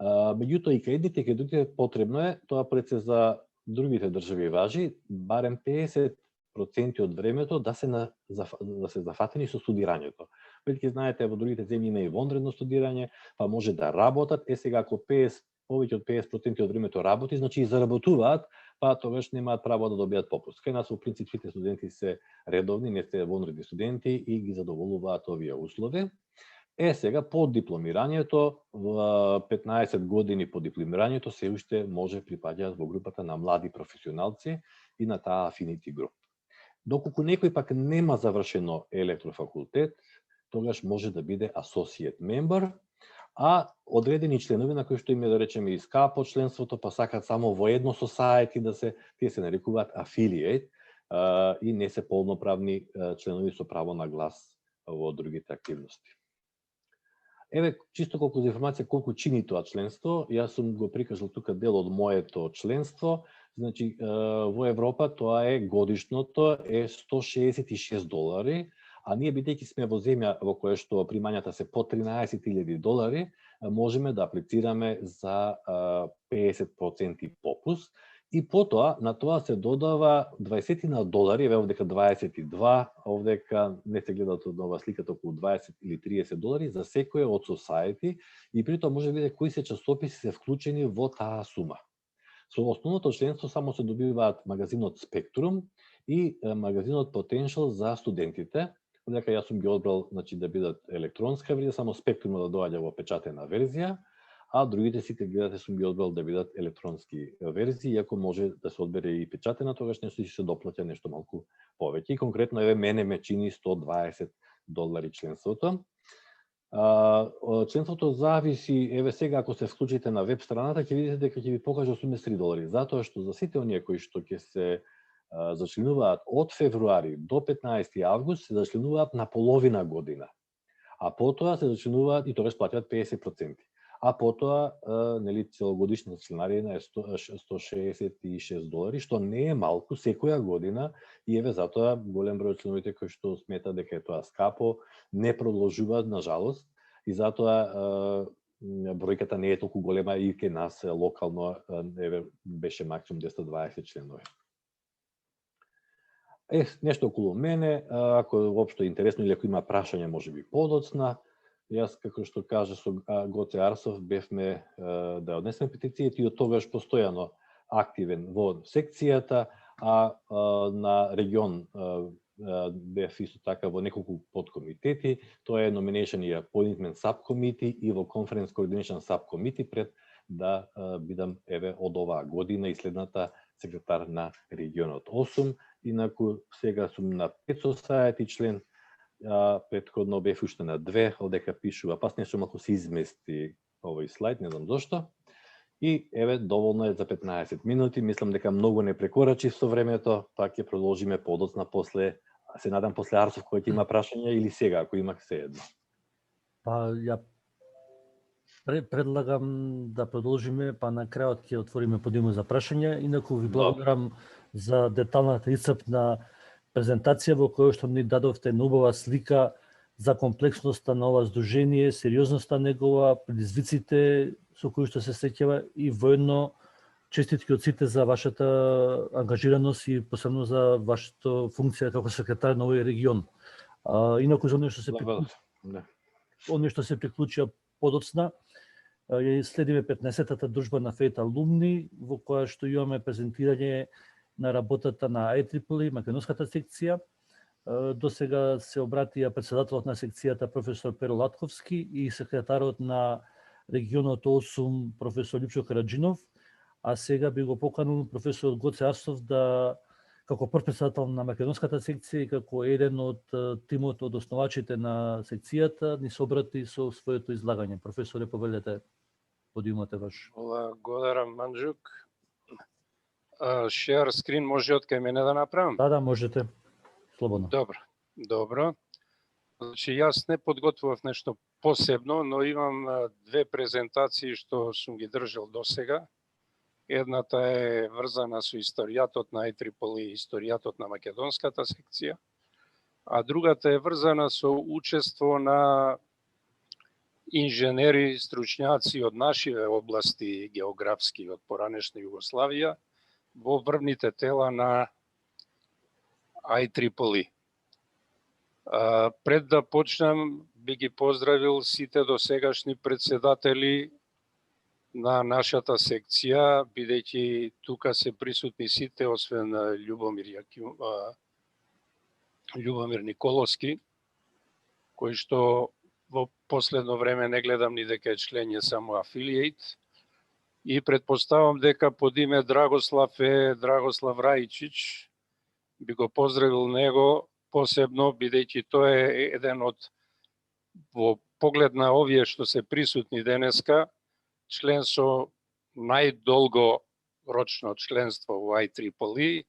Меѓутоа и кај едните и кај другите потребно е, тоа пред се за другите држави важи, барем 50% од времето да се зафатени со студирањето. Бидејќи знаете во другите земји има и вонредно студирање, па може да работат. Сега ако повеќе од 50% од времето работи, значи и заработуваат, па тогаш немаат право да добијат попуст. Кај нас во принцип сите студенти се редовни, не се вонредни студенти и ги задоволуваат овие услови. Сега по дипломирањето, во 15 години по дипломирањето се уште може припаѓаат во групата на млади професионалци и на таа Affinity Group. Доколку некој пак нема завршено електрофакултет, тогаш може да биде associate member, а одредени членови на кои што им е да речеме искапо членството, па сакат само во едно society да се, тие се нарекуваат affiliate и не се полноправни членови со право на глас во другите активности. Еве, чисто колку за информација колку чини тоа членство, јас сум го прикажал тука дел од моето членство. Значи, во Европа тоа е годишното е $166, а ние бидејќи сме во земја во која што примањата се по $13,000, можеме да аплицираме за 50% попуст. И потоа, на тоа се додава $20, еве овдека 22, овдека не се гледат од ова сликата околу 20 или $30 за секој од society и при тоа може да види кои се часописи се вклучени во таа сума. Со основното членство само се добиваат магазинот Spectrum и магазинот Potential за студентите. Одека јас сум ги одбрал, значи, да бидат електронска верзија, само Spectrum да доаѓа во печатена верзија, а другите сите гледате сум ги одбрал да бидат електронски верзии, иако може да се одбере и печатена, тогаш нешто ќе се доплаќа нешто малку повеќе. И конкретно еве мене ме чини $120 членството. Членството зависи, еве сега ако се вклучите на веб страната, ќе видите дека ќе ви покаже $83, затоа што за сите оние кои што ќе се зачленуваат од февруари до 15 август се зачленуваат на половина година. А потоа се зачленуваат и тогаш платят 50%. А потоа, нели, целогодишната членарина е $166, што не е малку секоја година и еве затоа голем број членовите кои што сметаат дека е тоа скапо не продолжуваат на жалост и затоа бројката не е толку голема и кај нас локално еве беше максимум 220 членови. Нешто околу мене, ако воопшто е интересно или ако има прашање можеби подоцна. Јас, како што кажа со Гоце Арсов, бевме да однесеме петицијата и од тогаш постојано активен во секцијата, а на регион бев исто така во неколку подкомитети. Тоа е Nomination и Appointment Subcommittee и во Conference Coordination Subcommittee пред да бидам еве од оваа година и следната секретар на регионот 8. Инаку сега сум на 5 society член, претходно бев уште на 2, одека пишува, пас нешто малку се измести овој слайд, не знам зошто. И еве, доволно е за 15 минути, мислам дека многу не прекорачи со времето, па ќе продолжиме подоцна после, се надам после Арсов кој ќе има прашања или сега, ако има се едно.
Па ја предлагам да продолжиме, па на крајот ќе отвориме подиума за прашања. Инаку ви благодарам за деталната исцрпна презентација во која што ни дадовте убава слика за комплексноста на ова здружение, сериозноста негова, предизвиците со кои што се среќава и воедно честитки од сите за вашата ангажираност и посебно за вашата функција како секретар на овој регион. Инаку за нешто се приклучија подоцна, ја следиме 15-тата дружба на Фейт Алумни, во која што имаме презентирање на работата на IEEE, македонската секција. До сега се обратија председателот на секцијата професор Перо Латковски и секретарот на регионот 8 професор Липчо Караджинов, а сега би го поканул професор Гоце Арсов да како прв председател на македонската секција и како еден од тимот од основачите на секцијата ни се обрати со своето излагање. Професоре, повелете, подиумот е ваш.
Благодарам, Манџук. Share screen може од кај мене да направам?
Да, можете. Слободно.
Добро. Значи, јас не подготвував нешто посебно, но имам две презентации што сум ги држал до сега. Едната е врзана со историјатот на IEEE, историјатот на македонската секција, а другата е врзана со учество на инженери, стручњаци од нашите области географски од поранешна Југославија во врвните тела на IEEE. Пред да почнам, би ги поздравил сите досегашни председатели на нашата секција, бидејќи тука се присутни сите, освен Љубомир Николовски, кој што во последно време не гледам ни дека е член, е само афилијейт. И предпоставам дека под име Драгослав е Драгослав Рајчич. Би го поздравил него посебно, бидејќи тој е еден од, во поглед на овие што се присутни денеска, член со најдолго рочно членство во IEEE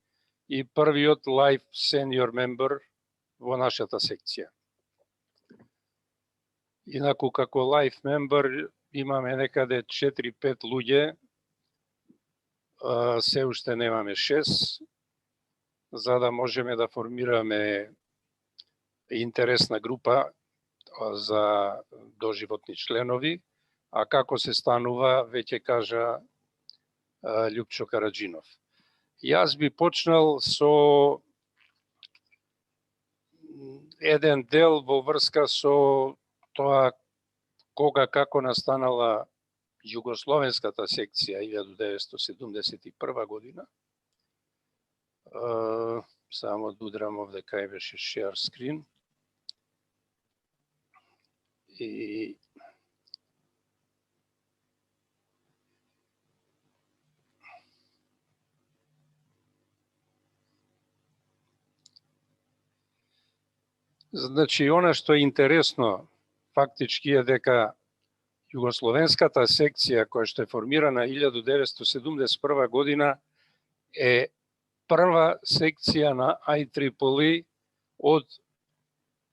и првиот life senior member во нашата секција. Инаку како life member имаме некаде 4-5 луѓе, се уште немаме 6, за да можеме да формираме интересна група за доживотни членови, а како се станува, веќе кажа Љупчо Караџинов. Јас би почнал со еден дел во врска со тоа кога како настанала југословенската секција 1971 година. Само да удрам овде кај беше share screen. И значи, она што е интересно, фактички е дека југословенската секција, која што е формирана 1971 година, е прва секција на IEEE од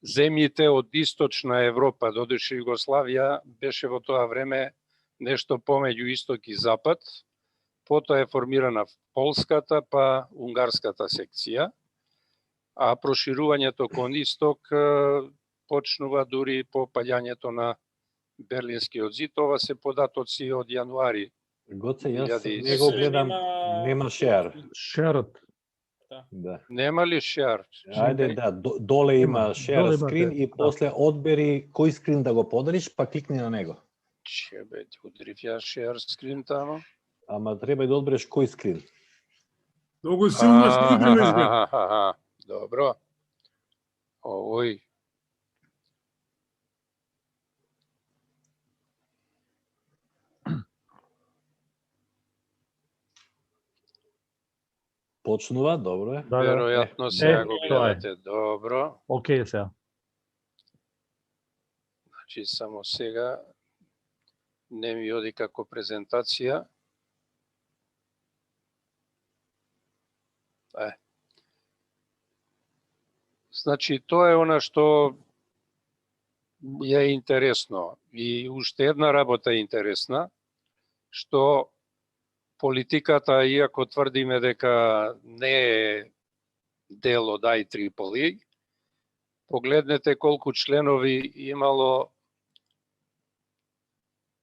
земјите од Источна Европа. Додеше Југославија беше во тоа време нешто помеѓу Исток и Запад. Потоа е формирана Полската, па Унгарската секција. А проширувањето кон Исток почнува дури по паѓањето на Берлинскиот зид. Ова се податоци од јануари.
Гоце, јас не го гледам, нема шер.
Шерот.
Да.
Нема ли шер?
Ајде, да, доле има share screen и после одбери кој скрин да го подариш, па кликни на него.
Чебе, ти удрив ја share screen тамо.
Ама треба да одбереш кој скрин.
Многу силно се игри меѓу.
Добро. Овој.
Почнува, добро е.
Да,
Веројатно сега го гледате. Добро.
Океј сега.
Значи, само сега не ми оди како презентација. Значи, тоа е она што е интересно. И уште една работа е интересна, што политиката, иако тврдиме дека не е дел од IEEE, погледнете колку членови имало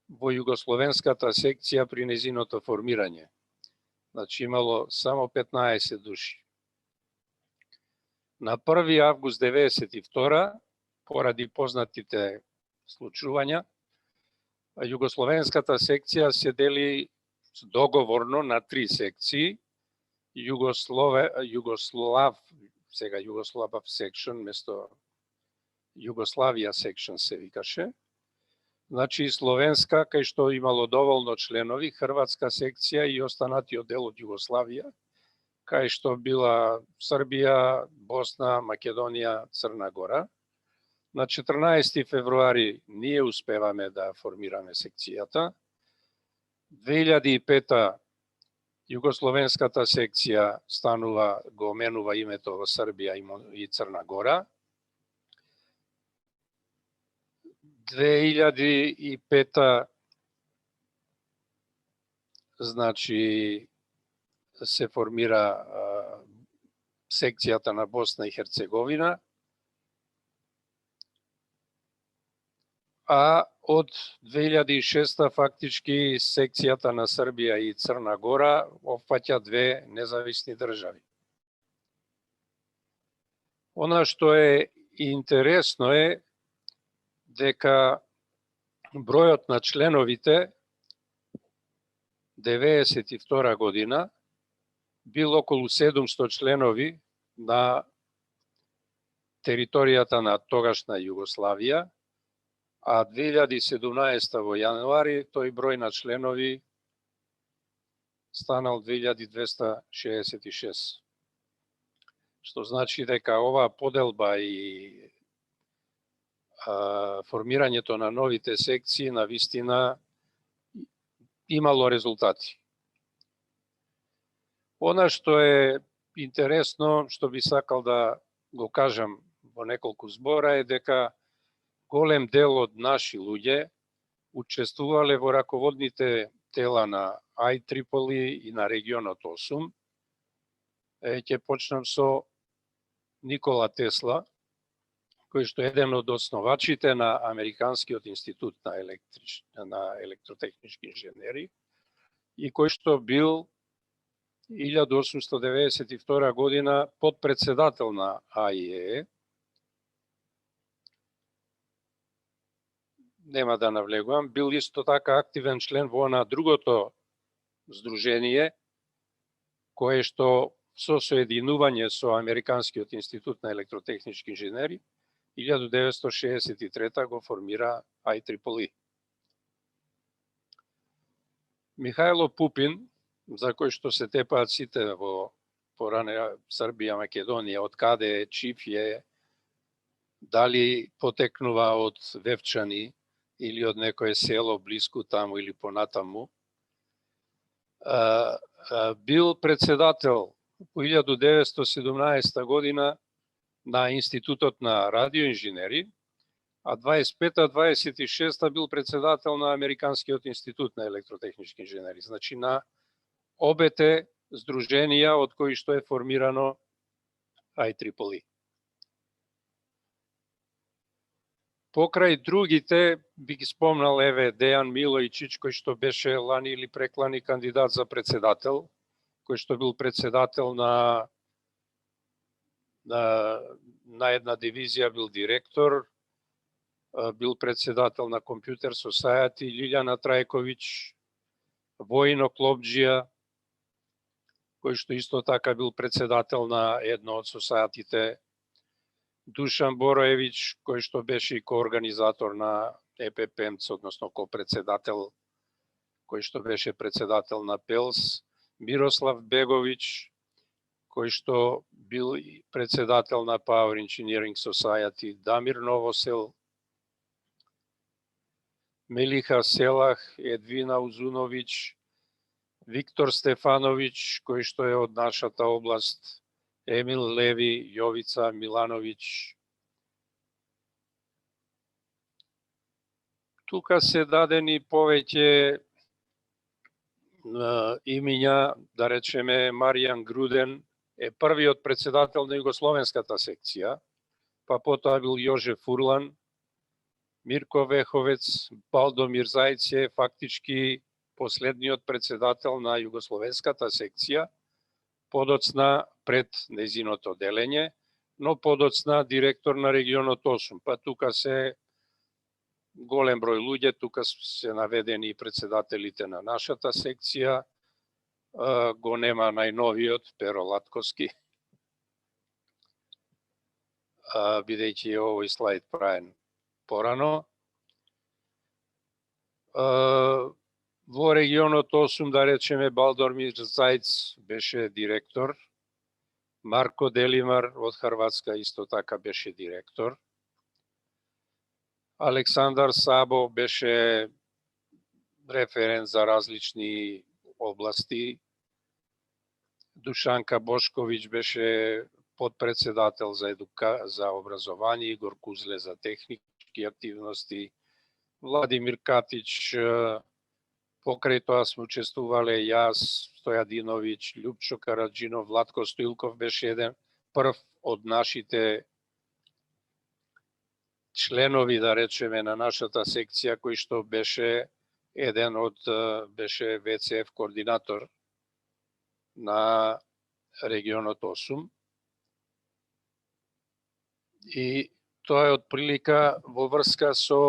во југословенската секција при незиното формирање. Значи, имало само 15 души. На 1. август 1992, поради познатите случувања, југословенската секција се дели договорно на 3 секции. Југослав section, место Југославија section се викаше. Значи, словенска, кај што имало доволно членови, хрватска секција и останатиот дел од Југославија, кај што била Србија, Босна, Македонија, Црна Гора. На 14 февруари ние успеваме да формираме секцијата. 2005 југословенската секција станува, го менува името во Србија и Црна Гора. 2005 значи се формира секцијата на Босна и Херцеговина, а од 2006 фактички секцијата на Србија и Црна Гора опфаќа 2 независни држави. Она што е интересно е дека бројот на членовите 1992 година бил околу 700 членови на територијата на тогашна Југославија, а 2017 во јануари тој број на членови станал 2266. Што значи дека оваа поделба и формирањето на новите секции на вистина имало резултати. Она што е интересно, што би сакал да го кажам во неколку збора, е дека голем дел од наши луѓе учествувале во раководните тела на IEEE и на регионот 8. Ќе почнам со Никола Тесла, кој што е еден од основачите на Американскиот институт на електротехнички инженери и кој што бил 1892 година подпредседател на АИЕ. Нема да навлегувам, бил исто така активен член во на другото здружение, кое што со соединување со Американскиот институт на електротехнички инженери 1963 го формира IEEE. Михајло Пупин, за кој што се тепаат сите во поране Србија, Македонија, од каде е, чиф е, дали потекнува од Вевчани или од некое село блиску таму или понатаму, бил председател по 1917 година на Институтот на радиоинженери, а 25-26 бил председател на Американскиот институт на електротехнички инженери. Значи на обете здруженија од кои што е формирано IEEE. Покрај другите би ги спомнал еве Дејан Милојчич, кој што беше лани или преклани кандидат за председател, кој што бил председател на една дивизија, бил директор, бил председател на Computer Society, Лилјана Трајковиќ, Воино Клопџија, кој што исто така бил председател на едно од society-те, Душан Бороевиќ, кој што беше и коорганизатор на ЕППМЦ, односно ко-председател, кој што беше председател на ПЕЛС, Мирослав Беговиќ, кој што бил и председател на Power Engineering Society, Дамир Новосел, Мелиха Селах, Едвина Узуновиќ, Виктор Стефановиќ, кој што е од нашата област, Емил Леви, Јовица Милановиќ. Тука се дадени повеќе имиња, да речеме Маријан Груден е првиот председател на Југословенската секција, па потоа бил Јожеф Фурлан, Мирко Веховец, Балдомир Зајц е фактички последниот председател на Југословенската секција, подоцна пред незиното делење, но подоцна директор на регионот 8. Па тука се голем број луѓе, тука се наведени и председателите на нашата секција, го нема најновиот Перо Латковски, бидејќи овој слайд правен порано. Во регионот 8, да речеме, Балдомир Зајц беше директор, Марко Делимар од Хрватска исто така беше директор, Александар Сабо беше референт за различни области, Душанка Бошковиќ беше подпредседател за образование, Игор Кузле за технички активности, Владимир Катич, покрај тоа сме учествувале јас, Стојадиновиќ, Љупчо Караджинов, Владко Стоилков беше еден прв од нашите членови, да речеме, на нашата секција, кој што беше еден од беше ВЦФ координатор на регионот 8. И тоа е од прилика во врска со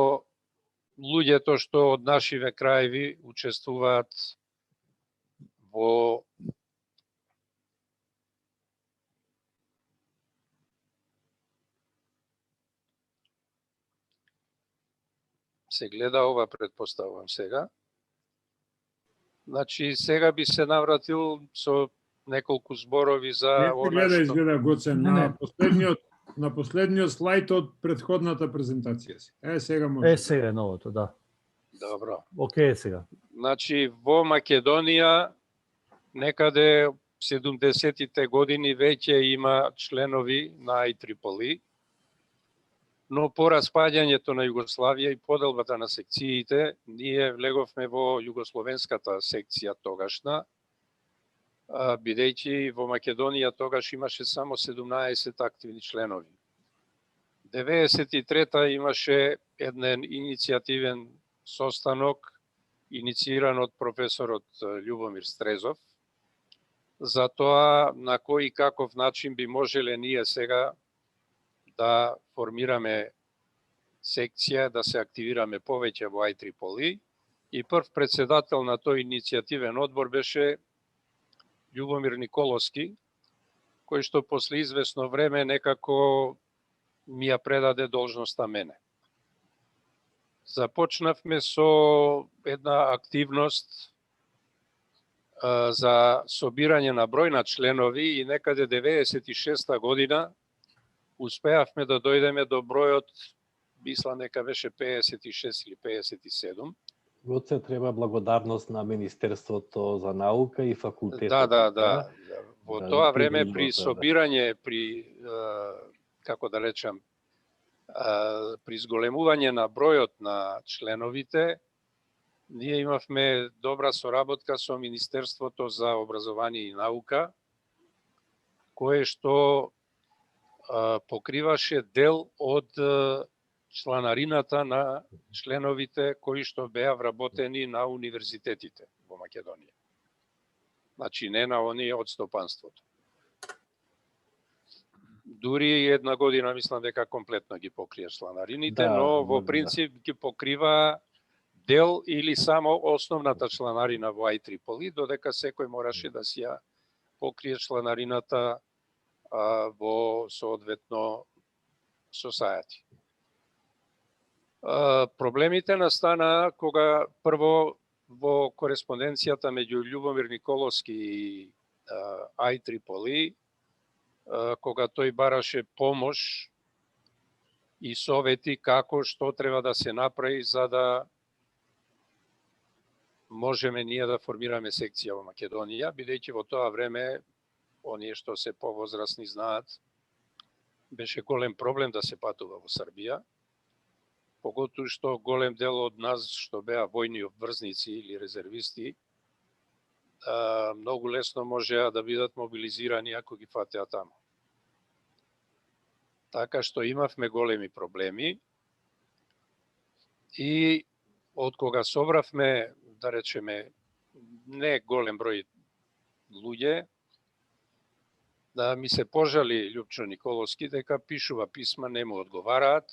луѓето што од нашиве краеви учествуваат во се гледа ова, предпоставувам сега. Значи сега би се навратил со неколку зборови за
Не се
она
гледа,
што...
изгледа, Гоце,
Не,
на последниот слайд од предходната презентација си. Сега може.
Сега е новото, да.
Добро.
Океј сега.
Значи во Македонија некаде 70-тите години веќе има членови на IEEE, но по распаѓањето на Југославија и поделбата на секциите, ние влеговме во југословенската секција тогашна, бидејќи во Македонија тогаш имаше само 17 активни членови. 93-та имаше еден иницијативен состанок, иницииран од професорот Љубомир Стрезов, за тоа на кој и каков начин би можеле ние сега да формираме секција, да се активираме повеќе во IEEE, и прв председател на тој иницијативен одбор беше Љубомир Николовски, кој што после извесно време некако ми ја предаде должноста мене. Започнавме со една активност за собирање на број на членови и некаде 96-та година успеавме да дојдеме до бројот, мислам дека беше 56 или 57.
Гоце, треба благодарност на Министерството за наука и факултетот.
Да. Во тоа време при
да.
собирање, при, како да речам, при зголемување на бројот на членовите, ние имавме добра соработка со Министерството за образование и наука, кое што покриваше дел од чланарината на членовите кои што беа вработени на универзитетите во Македонија. Значи не на оние од стопанството. Дури една година мислам дека комплетно ги покрија чланарините, но во принцип ги покрива дел или само основната чланарина во IEEE, додека секој мораше да си ја покрие чланарината во соодветно society. Проблемите настана кога прво во кореспонденцијата меѓу Љубомир Николовски и IEEE, кога тој бараше помош и совети како што треба да се направи за да можеме ние да формираме секција во Македонија, бидејќи во тоа време оние што се повозрасни знаат, беше голем проблем да се патува во Србија, поготоа што голем дел од нас што беа војни обврзници или резервисти, многу лесно можеа да бидат мобилизирани ако ги фатеа таму. Така што имавме големи проблеми и од кога собравме, да речеме, не голем број луѓе, да ми се пожали Љупчо Николовски дека пишува писма, не му одговараат.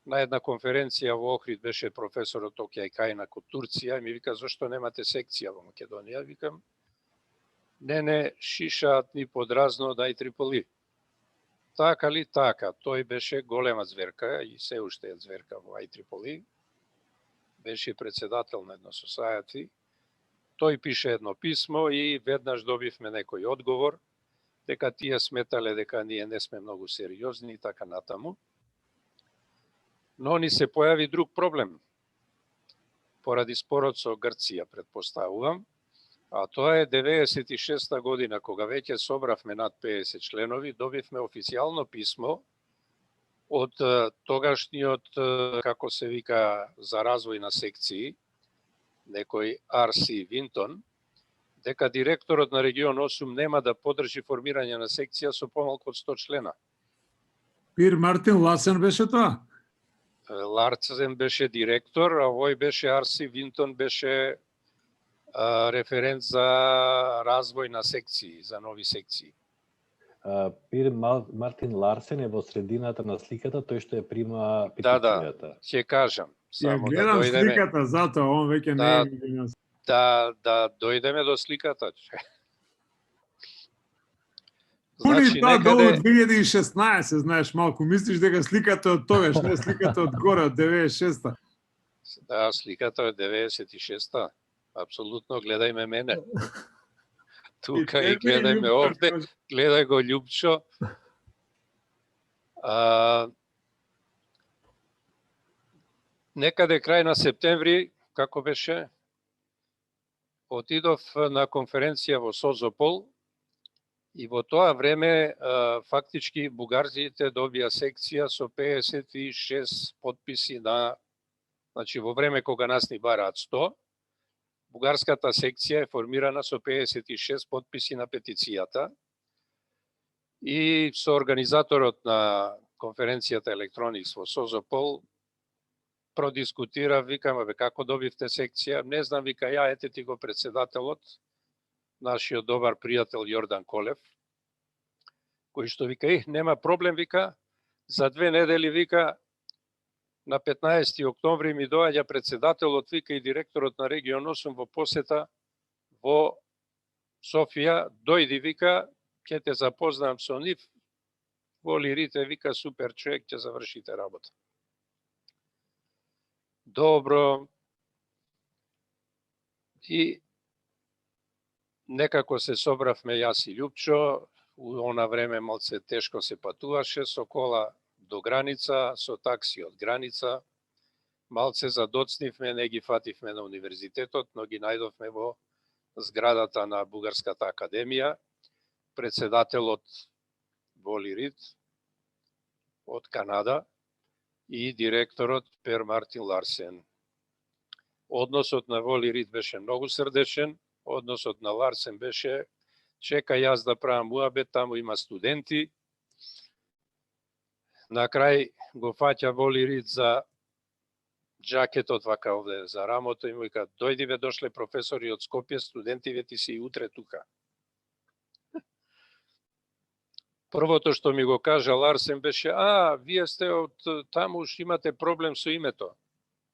На една конференција во Охрид беше професорот Окјај Кајнак од Турција и ми вика зошто немате секција во Македонија? Викам, не шишаат ни подразно од IEEE. Така ли? Така. Тој беше голема зверка и се уште е зверка во IEEE. Беше председател на едно society. Тој пише едно писмо и веднаш добивме некој одговор дека тие сметале дека ние не сме многу сериозни и така натаму. Но ни се појави друг проблем. Поради спорот со Грција, предпоставувам, а тоа е 96-та година, кога веќе собравме над 50 членови, добивме официјално писмо од тогашниот, како се вика, за развој на секции, некој Арси Винтон, дека директорот на регион 8 нема да подржи формирање на секција со помалку од 100 члена.
Пир Мартин Ласен беше тоа?
Ларцен беше директор, а овој беше Арси Винтон, беше референт за развој на секции, за нови секции.
Пир Мартин Ларсен е во средината на сликата, тој што ја прима
Да,
петицијата.
ќе кажам.
Ја гледам сликата, затоа он веќе не е.
да дојдеме до сликата.
Значи,
Значи,
долу
некаде...
2016, знаеш, малку мислиш дека сликата од тогаш, не сликата од горе, од 96-та.
Да, сликата е 96-та. Апсолутно, гледај ме мене. Тука и гледај ме овде, гледај го Љупчо. Некаде крај на септември, како беше, отидов на конференција во Созопол и во тоа време фактички бугарците добија секција со 56 подписи на, значи во време кога нас ни бараат 100, бугарската секција е формирана со 56 подписи на петицијата и со организаторот на конференцијата Electronics во Созопол продискутира, викам, бе, како добивте секција? Не знам, вика, ја, ете ти го председателот, нашиот добар пријател Јордан Колев, кој што вика, нема проблем, вика, за 2 недели, вика, на 15 октомври ми доаѓа председателот, вика, и директорот на регион 8 во посета во Софија, дојди, вика, ќе те запознам со нив, Воли Рите, вика, супер човек, ќе завршите работа. Добро. И некако се собравме јас и Љупчо, у она време малце тешко се патуваше со кола до граница, со такси од граница. Малце задоцнивме, не ги фативме на универзитетот, но ги најдовме во зградата на Бугарската академија. Председателот Воли Рид од Канада и директорот Пер Мартин Ларсен. Односот на Воли Рид беше многу срдечен, односот на Ларсен беше чека јас да правам муабет, таму има студенти. На крај го фаќа Воли Рид за джакетот вака овде за рамото и му вика, дојди бе, дошле професори од Скопје, студенти ве ти си и утре тука. Првото што ми го кажа Ларсен беше, вие сте од таму, уште имате проблем со името.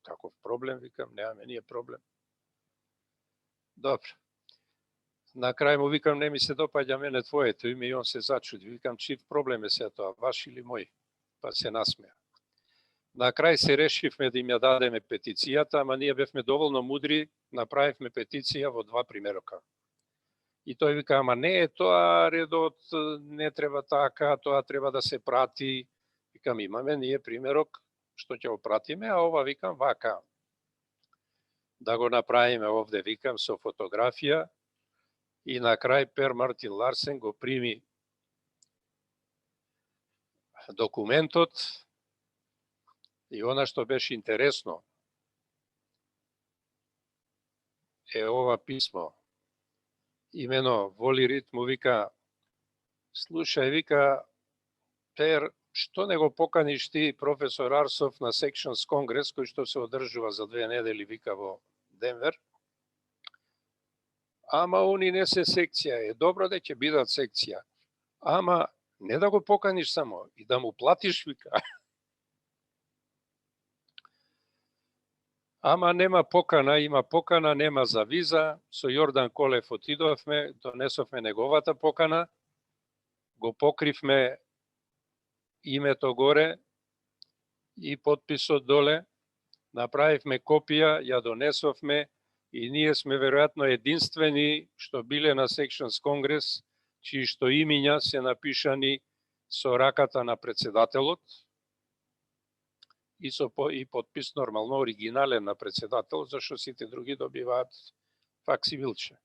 Каков проблем, викам, немаме ние проблем. Добро. На крај му викам, не ми се допаѓа мене твоето име и он се зачуди. Викам, чив проблем е се тоа, ваш или мој? Па се насмеа. На крај се решивме да им ја дадеме петицијата, ама ние бевме доволно мудри, направивме петиција во 2 примерока. И тој вика, ама не е тоа редот, не треба така, тоа треба да се прати. Викам, имаме ние примерок, што ќе го пратиме, а ова викам вака. Да го направиме овде, викам, со фотографија. И на крај Пер Мартин Ларсен го прими документот. И она што беше интересно е ова писмо. Имено Воли Рид му вика, слушај, вика, Пер, што не го поканиш ти професор Арсов на Sections Конгрес, кој што се одржува за 2 недели, вика, во Денвер? Ама они не се секција, е добро да ќе бидат секција. Ама не да го поканиш само, и да му платиш, вика. Ама нема покана, има покана, нема за виза. Со Јордан Колев отидовме, донесовме неговата покана, го покривме името горе и подписот доле, направивме копија, ја донесовме и ние сме веројатно единствени што биле на Sections Конгрес, чии што имиња се напишани со раката на председателот, и подпис нормално оригинален на председател, зашто сите други добиваат факсимилче.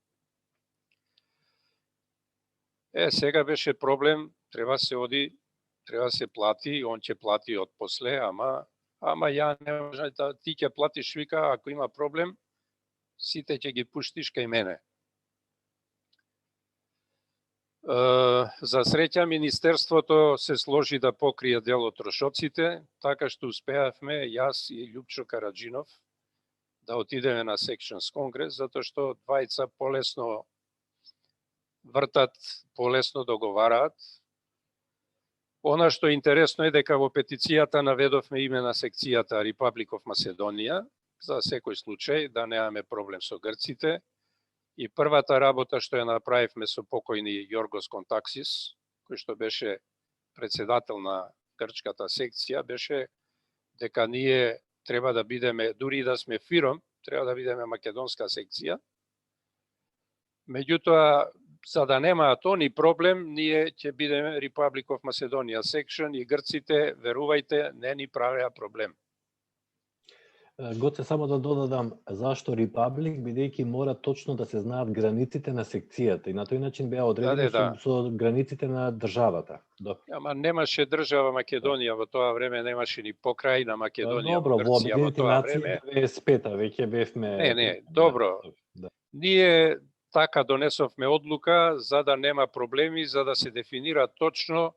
Сега беше проблем, треба се оди, треба се плати, он ќе плати од после, ама ја не може да ти ќе платиш, вика, ако има проблем, сите ќе ги пуштиш кај мене. За среќа, Министерството се сложи да покрие дел од трошоците, така што успеавме, јас и Љупчо Караджинов, да отидеме на Sections Конгрес, затоа што двајца полесно вртат, полесно договараат. Она што е интересно е дека во петицијата наведовме име на секцијата Republic of Macedonia за секој случај, да немаме проблем со грците. И првата работа што ја направивме со покојни Јоргос Контаксис, кој што беше председател на грчката секција, беше дека ние треба да бидеме, дури да сме фиром, треба да бидеме македонска секција. Меѓутоа, за да немаат они проблем, ние ќе бидеме Republic of Macedonia Section и грците, верувајте, не ни правеа проблем.
Гоце, само да додадам, зашто Репаблик, бидејќи мора точно да се знаат границите на секцијата и на тој начин беа одредени со границите на државата.
Ама немаше држава Македонија во тоа време, немаше ни покрајна Македонија
во
Грција во тоа време.
95-та веќе бевме...
Не, добро. Ние така донесовме одлука за да нема проблеми, за да се дефинира точно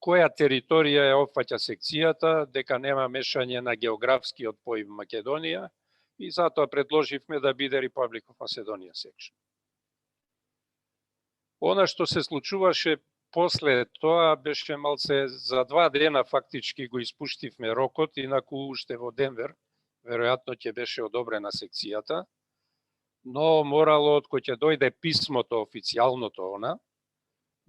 која територија ја опфаќа секцијата, дека нема мешање на географскиот поим Македонија и затоа предложивме да биде Republic of Macedonia Section. Она што се случуваше после тоа беше малце за 2 дена фактички го испуштивме рокот, инаку уште во Денвер веројатно ќе беше одобрена секцијата, но морало од кој ќе дојде писмото официјалното она,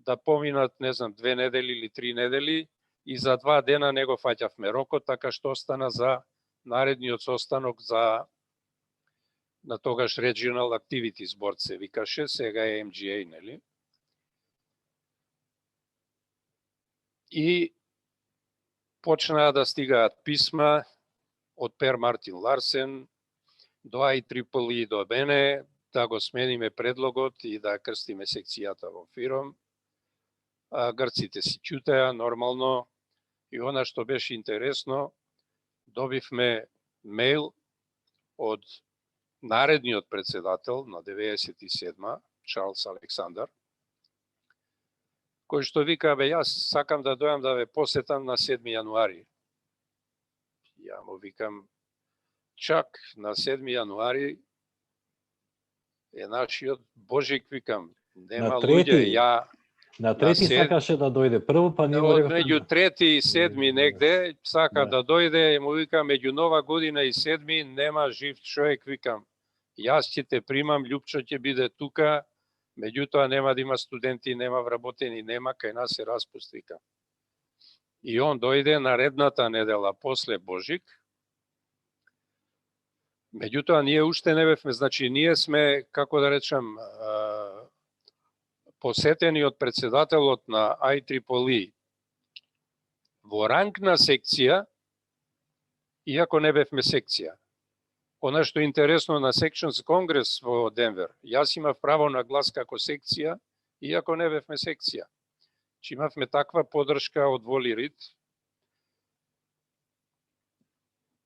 да поминат, не знам, 2 недели или 3 недели и за 2 дена не го фаќавме рокот, така што остана за наредниот состанок за на тогаш Regional Activities Board се викаше, сега е MGA, нели? И почнаа да стигаат писма од Пер Мартин Ларсен до IEEE до мене да го смениме предлогот и да крстиме секцијата во фиром. Грците си чутеа нормално и она што беше интересно, добивме мејл од наредниот председател на 97-ма, Чарлс Александар, кој што вика, бе, јас сакам да дојам да ве посетам на 7 јануари. Ја му викам, чак на 7 јануари е нашиот Божик, викам, нема луѓе, ја...
На 3 сакаше да дојде прво, па ние го рекавме...
Меѓу 3 и 7 негде сака да дојде, и му вика, меѓу Нова година и 7 нема жив човек, викам. Јас ќе те примам, Љупчо ќе биде тука, меѓутоа нема да има студенти, нема вработени, нема, кај нас се распуст, викам. И он дојде наредната недела после Божик. Меѓутоа ние уште не бевме, значи ние сме, како да речам, посетени од председателот на IEEE во ранг на секција, иако не бевме секција. Она што е интересно на Sections Конгрес во Денвер, јас имав право на глас како секција, иако не бевме секција. Че имавме таква поддршка од Воли Рид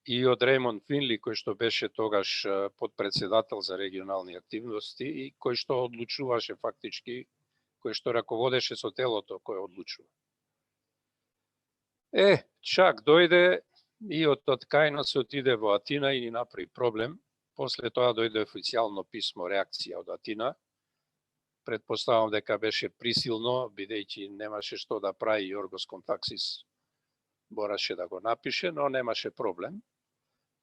и од Реймонд Финли, кој што беше тогаш подпредседател за регионални активности и кој што одлучуваше фактички, кој што раководеше со телото кој одлучува. Чак дојде и од кај се отиде во Атина и ни направи проблем. После тоа дојде официјално писмо, реакција од Атина. Предпоставам дека беше присилно, бидејќи немаше што да прави Јоргос Контаксис, мораше да го напише, но немаше проблем.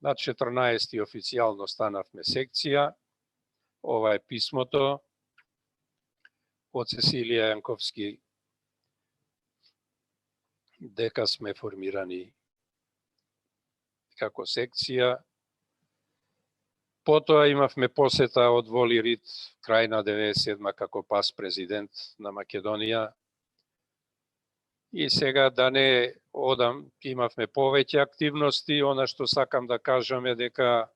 На 14 официјално станавме секција. Ова е писмото од Цецилија Јанковски дека сме формирани како секција. Потоа имавме посета од Воли Рид крај на 97-ма како пас президент на Македонија. И сега да не одам, имавме повеќе активности. Она што сакам да кажам е дека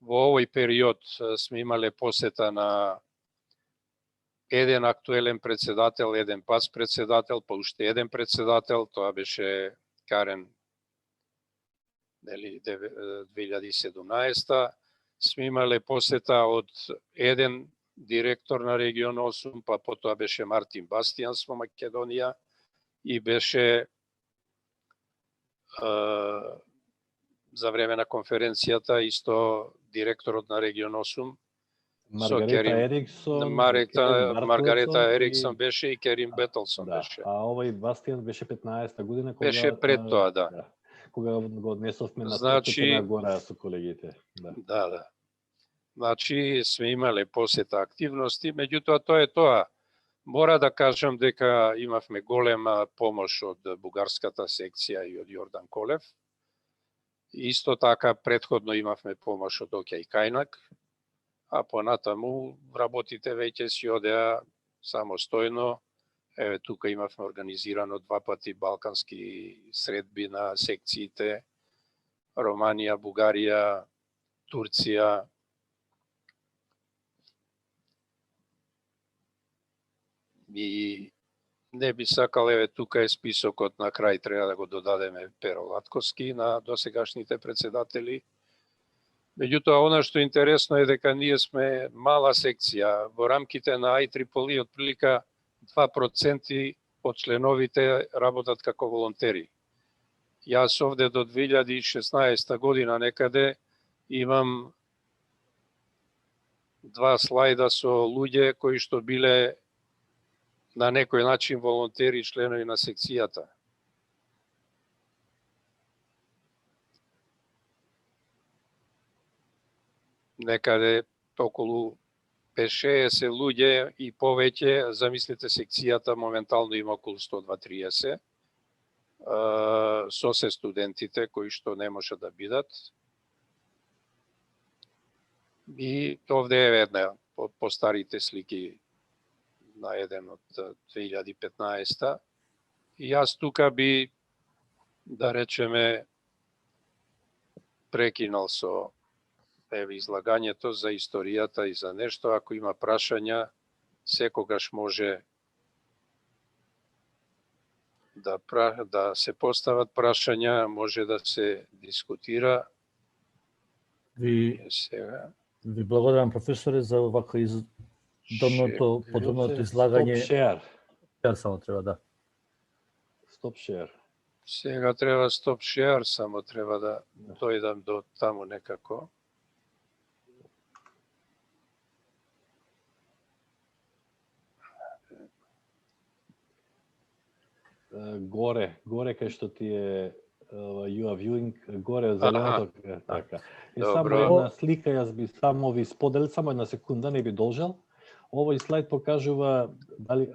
во овој период сме имале посета на еден актуелен председател, еден пас председател, па уште еден председател, тоа беше Карен 2017. Сме имале посета од еден директор на регион 8, па потоа беше Мартин Бастијанс во Македонија и беше за време на конференцијата исто директорот на регион 8. Маргарета Ериксон беше и Керим Бетелсон беше.
А овој Бастијан беше 15-та година.
Беше пред тоа, да.
кога го однесовме на
Значи-
Црна Гора со колегите. Да.
Да. Значи сме имале посета активности, меѓутоа тоа е тоа. Мора да кажам дека имавме голема помош од бугарската секција и од Јордан Колев. Исто така претходно имавме помош од Океј Кајнак, а понатаму работите веќе си одеа самостојно. Еве тука имавме организирано 2 пати балкански средби на секциите, Романија, Бугарија, Турција. И не би сакал, еве тука е списокот, на крај треба да го додадеме Перо Латковски на досегашните председатели. Меѓутоа, она што е интересно е дека ние сме мала секција. Во рамките на IEEE отприлика 2% од членовите работат како волонтери. Јас овде до 2016 година некаде имам 2 слајда со луѓе кои што биле на некој начин волонтери, членови на секцијата. Некаде околу 5-60 луѓе и повеќе, замислите секцијата моментално има околу 120-30, со се студентите кои што не може да бидат. И овде е една од постарите слики на еден од 2015-та. И јас тука би, да речеме, прекинал со излагањето за историјата и за нешто. Ако има прашања, секогаш може да се постават прашања, може да се дискутира.
Ви благодарам, професоре, за вака подобното излагање.
Stop share.
Ја само треба да.
Stop share.
Сега треба stop share, само треба да дојдам до таму некако.
Горе кај што ти е you are viewing, горе зеленото, така. И само
Добро.
една слика, јас би само ви споделил, само една секунда, не би должел. Овој слайд покажува дали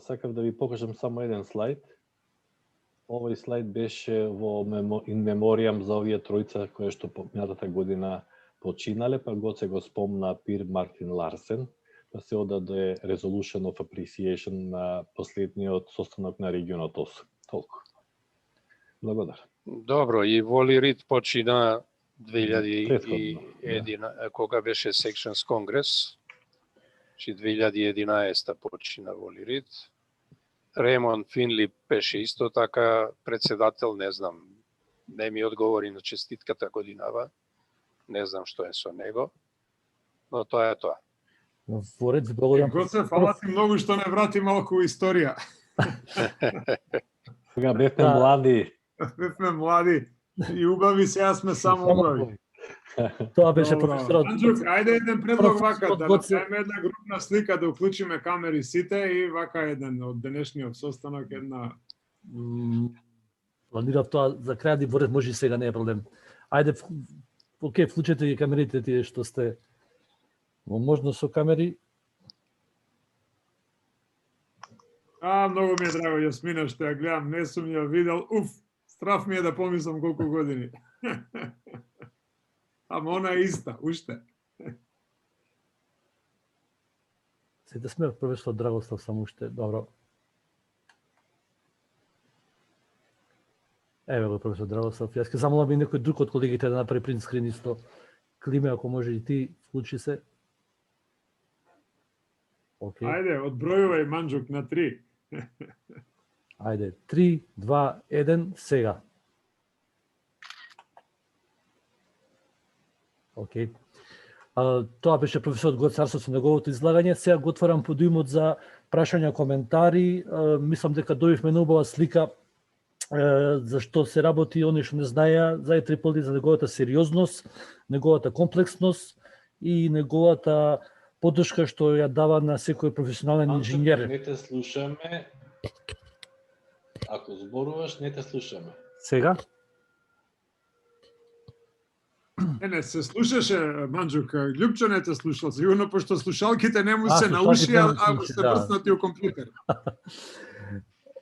сакав да ви покажам само еден слайд. Овој слайд беше во in memoriam за овие тројца кои што минатата година починале, па го спомна Пир Мартин Ларсен, да се одаде Resolution of Appreciation на последниот состанок на регионот ОС. Толку. Благодарам.
Добро, и Воли Рид почина 2011, кога беше Sections Конгрес, чи 2011 почина Воли Рид. Ремон Финли беше исто така председател, не знам, не ми одговори на честитката годинава, не знам што е со него, но тоа е тоа.
Во ред, благодарам.
Гоце, фала ти многу што не врати малку историја.
Сега бевме млади.
Бевме млади и убави, сега сме само убави.
Тоа беше
Добро.
професорот.
Анџук, ајде еден предлог вака, да
Гоце.
направиме една групна слика, да уклучиме камери сите и вака еден од денешниот состанок, една...
Планирав тоа за крај, во ред, може и сега, не е проблем. Ајде, окей, вклучете ги камерите тие што сте во можност со камери.
Многу ми е драго, Јасмина, што ја гледам, не сум ја видел. Страф ми е да помислам колку години. Ама она е иста, уште.
Сите сме професор Драгослав, само уште, добро. Еве го професор Драгослав. Јас ќе замолам и некој друг од колегите да направи принт скрин исто. Климе, ако може и ти, вклучи се. Окей.
Ајде, одбројувај, Манџук, на 3.
Ајде, 3, 2, 1, сега. Окей. Тоа беше професорот Гоце Арсов со неговото излагање. Сега го отварам подуимот за прашања, коментари. Мислам дека добивме една убава слика за што се работи, они што не знаеа за IEEE, за неговата сериозност, неговата комплексност и неговата поддршка што ја дава на секој професионален инженер.
Не те слушаме.
Ако зборуваш, не те слушаме.
Сега?
Не, се слушаше, Манџук. Љупчо не те слушал, сигурно, пошто слушалките не му се на
слушалките
уши,
не му
а
се
му
уши,
се
да.
врснати у компјутер.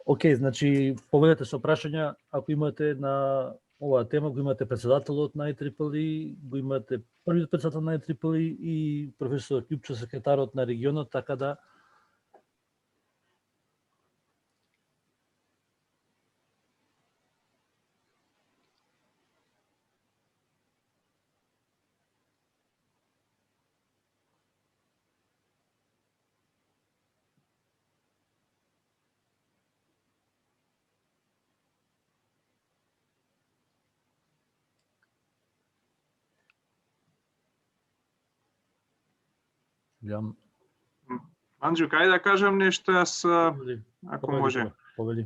Океј, значи, поведете со прашања, ако имате на оваа тема, го имате председателот на IEEE, го имате првиот председател на IEEE и професор Љупчо, секретарот на регионот, така да гледам.
Манџук, ајде да кажам нешто јас, ако
Повели,
може.
Повели.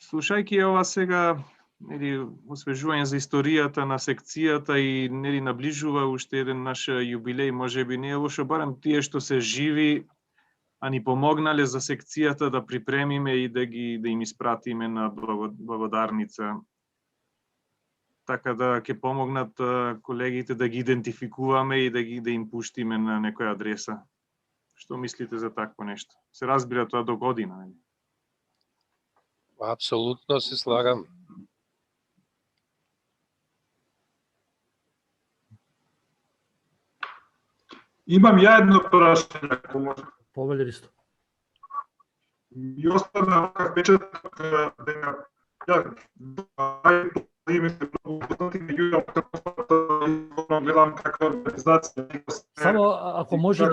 Слушајќи ова сега, нели, освежување за историјата на секцијата и нели наближува уште еден наш јубилеј, можеби не е лошо барем тие што се живи, а ни помогнале за секцијата да припремиме и да им испратиме на благодарница. Така да ќе помогнат колегите да ги идентификуваме и да им пуштиме на некоја адреса. Што мислите за такво нешто? Се разбира тоа до година, нели?
Апсолутно се слагам.
Имам ја едно прашање, ако може.
Повели, Ристо.
Ми остана вака впечаток дека име се многу познати, меѓутоа како гледам каква организација.
Само ако може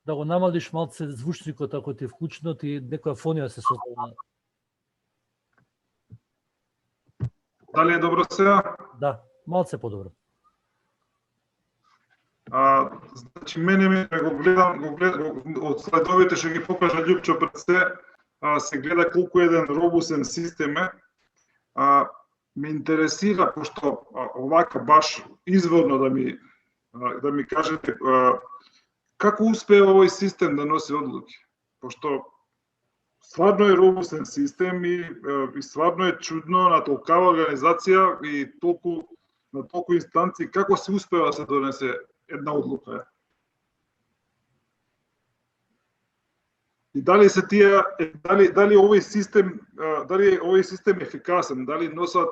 да го намалиш малце звучникот, ако ти е вклучено, ти некоја фонија се создава.
Дали е добро сега?
Да, малце подобро.
Значи, мене го гледам од слайдовите што ги покажа Љупчо пред се гледа колку еден робусен систем е. Ме интересира, пошто овака баш изворно да ми кажете, како успеа овој систем да носи одлуки? Пошто стварно е робусен систем и стварно е чудно на толкава организација и на толку инстанции, како се успеа да се донесе една одлука. И дали се тие дали овој систем е ефикасен, дали носат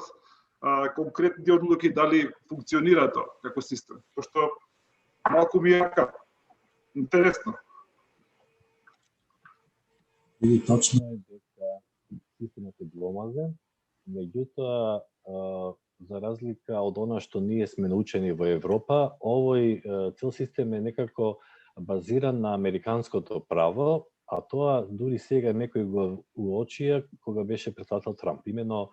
конкретни одлуки, дали функционира тоа како систем, пошто малку ми е интересно.
Или точно е дека системот е гломазен, меѓутоа за разлика од она што ние сме научени во Европа, овој цел систем е некако базиран на американското право, а тоа дури сега некој го уочија кога беше председател Трамп. Именно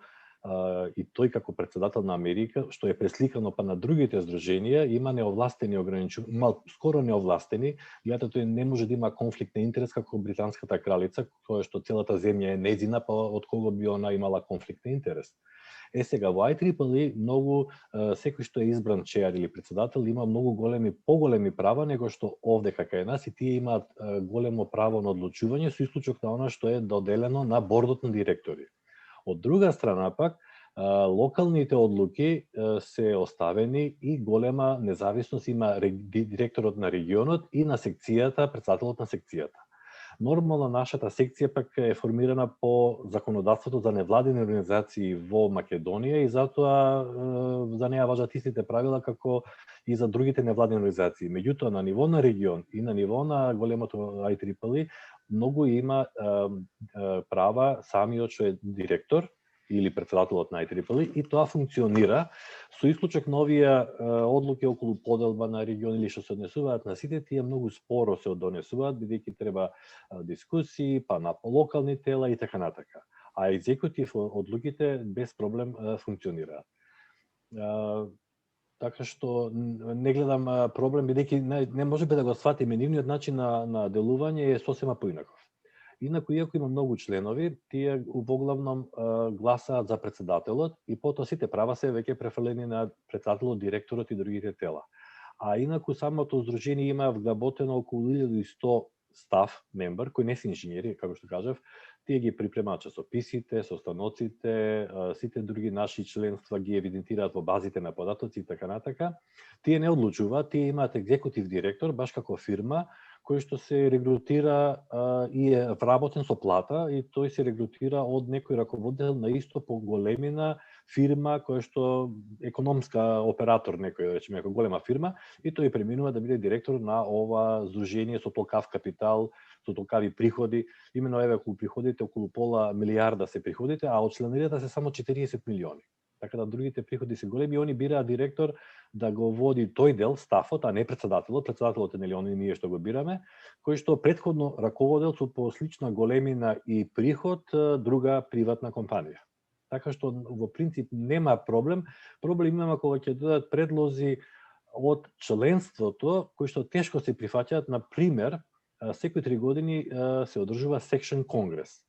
и тој како председател на Америка, што е пресликано па на другите здруженија, има неовластени ограничувања, има скоро неовластени, јата тој не може да има конфликт на интерес како британската кралица, тоа што целата земја е нејзина, па од кого би она имала конфликт на интерес. Сега во IEEE многу секој што е избран чеар или председател има многу поголеми права него што овде кај нас и тие имаат големо право на одлучување со исклучок на она што е доделено на бордот на директори. Од друга страна пак локалните одлуки се оставени и голема независност има директорот на регионот и на секцијата, председателот на секцијата. Нормално нашата секција пак е формирана по законодавството за невладини организации во Македонија и затоа за неа важат истите правила како и за другите невладини организации. Меѓутоа на ниво на регион и на ниво на големото IEEE многу има права самиот што е директор или председателот на IEEE и тоа функционира со исклучок на овие одлуки околу поделба на регион или што се однесуваат на сите, тие многу споро се однесуваат бидејќи треба дискусии, па на локални тела и така натака. А екзекутив одлуките без проблем функционираат. Така што не гледам проблем бидејќи не можеме да го сватиме нивниот начин на делување е сосема поинаков. Инаку, иако има многу членови, тие воглавном гласаат за председателот и потоа сите права се веќе префрлени на председателот, директорот и другите тела. А инаку самото здружение има вглаботено околу 1100 стаф мембар, кои не се инженери, како што кажав, Тие ги припремаат часописите, состаноците, сите други наши членства ги евидентираат во базите на податоци и така натака. Тие не одлучуваат, тие имаат екзекутив директор, баш како фирма, кој што се регрутира и е вработен со плата и тој се регрутира од некој раководител на исто поголемина фирма која што економска оператор некој, речеме, како голема фирма, и тој преминува да биде директор на ова здружение со толкав капитал, со толкави приходи. Именно еве околу приходите, околу пола милиарда се приходите, а од членаријата се само 40 милиони. Така да другите приходи се големи и они бираат директор да го води тој дел, стафот, а не председателот. Председателот е нели они ние што го бираме, кој што претходно раководел со послична големина и приход друга приватна компанија. Така што во принцип нема проблем. Проблем имаме кога ќе додат предлози од членството кои што тешко се прифаќаат. На пример, секои 3 години се одржува Section Конгрес.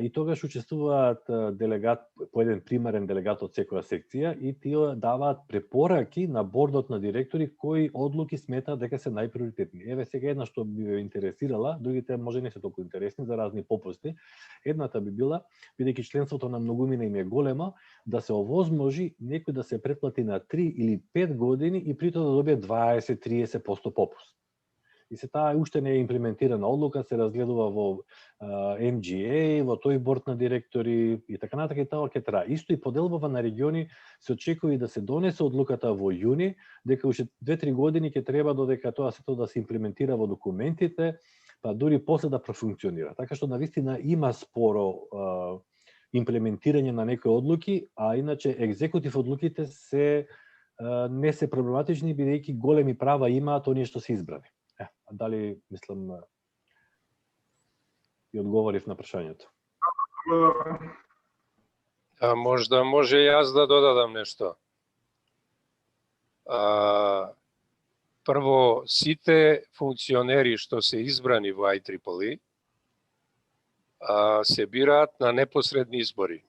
И тогаш учествуваат делегат, по еден примерен делегат од секоја секција и тие даваат препораки на бордот на директори кои одлуки сметаат дека се најприоритетни. Еве сега една што би ве интересирала, другите може не се толку интересни за разни попусти. Едната би била, бидејќи членството на многумина им е големо, да се овозможи некој да се претплати на 3 или 5 години и при тоа да добие 20-30% попуст. И се таа уште не е имплементирана одлука, се разгледува во MGA, во тој борд на директори и така натака, и тоа ќе трае. Исто и поделбава на региони се очекува да се донесе одлуката во јуни, дека уште 2-3 години ќе треба додека тоа сето да се имплементира во документите, па дури после да профункционира. Така што навистина има споро имплементирање на некои одлуки, а иначе екзекутив одлуките се не се проблематични бидејќи големи права имаат оние што се избрани. Дали, мислам, и одговорив на прашањето?
Можда може јас да додадам нешто. Прво, сите функционери што се избрани во IEEE се бираат на непосредни избори.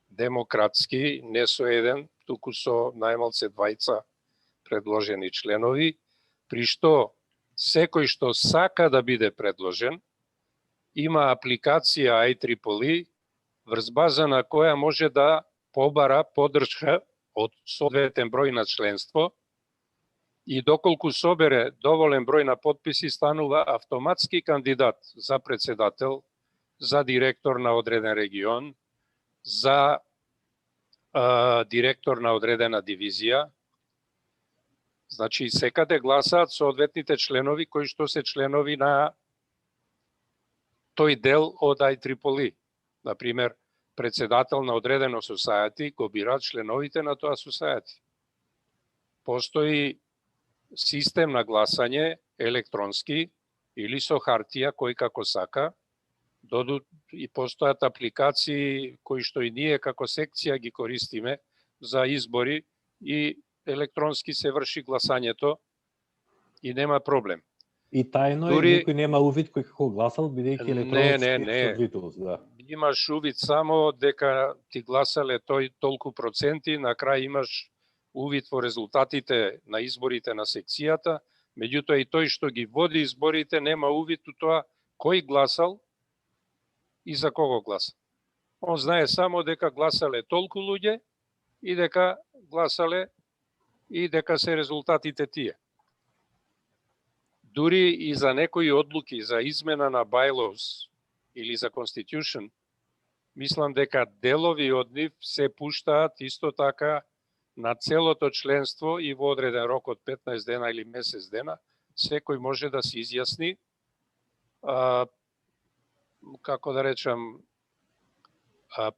Демократски, не со еден, туку со најмалце 2 предложени членови, при што секој што сака да биде предложен, има апликација IEEE врз база на која може да побара поддршка од соодветен број на членство и доколку собере доволен број на потписи, станува автоматски кандидат за председател, за директор на одреден регион, за директор на одредена дивизија. Значи, секаде гласаат соодветните членови кои што се членови на тој дел од IEEE. Например, председател на одредено society го бираат членовите на тоа society. Постои систем на гласање електронски или со хартија, кој како сака. И постојат апликации кои што и ние како секција ги користиме за избори и електронски се врши гласањето и нема проблем.
И тајно и некој нема увид кој како гласал, бидејќи електронски
не. Да. Имаш увид само дека ти гласале тој толку проценти, на крај имаш увид во резултатите на изборите на секцијата, меѓутоа и тој што ги води изборите нема увид у тоа кој гласал и за кого гласал. Он знае само дека гласале толку луѓе и дека гласале и дека се резултатите тие. Дури и за некои одлуки за измена на bylaws или за constitution, мислам дека делови од нив се пуштаат исто така на целото членство и во одреден рок од 15 дена или месец дена, секој може да се изјасни, како да речам,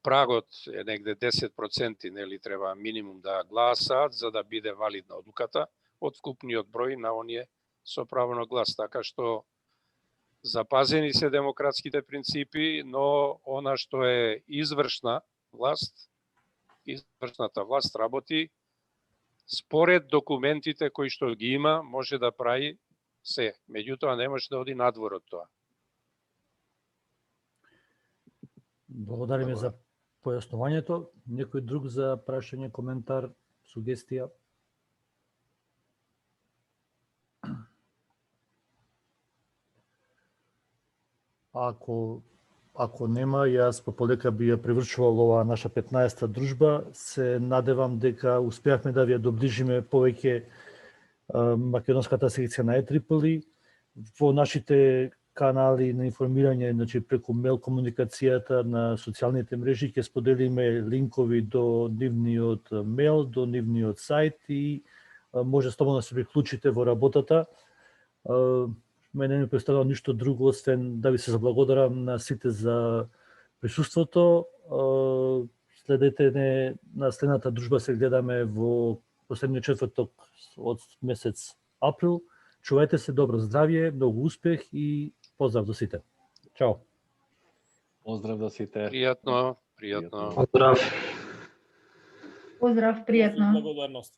прагот е негде 10%, нели треба минимум да гласаат за да биде валидна одлуката од вкупниот број на оние со право на глас, така што запазени се демократските принципи, но она што е извршна власт, извршната власт работи според документите кои што ги има, може да прави се, меѓутоа не може да оди надвор од тоа.
Благодариме за појаснувањето. Некој друг за прашање, коментар, сугестија? Ако ако нема, јас пополека би ја привршувал оваа наша 15-та дружба. Се надевам дека успеавме да ви ја доближиме повеќе македонската секција на EEE во нашите канали на информирање, значи преку мейл комуникацијата на социјалните мрежи ќе споделиме линкови до нивниот мейл, до нивниот сајт и може слободно да се приклучите во работата. Мене не представува ништо друго, освен да ви се заблагодарам на сите за присуството. Следете не на следната дружба, се гледаме во последниот четврток од месец април. Чувајте се, добро здравје, многу успех и поздрав до сите. Чао.
Поздрав до сите.
Пријатно.
Поздрав.
Поздрав, пријатно.
Благодарност.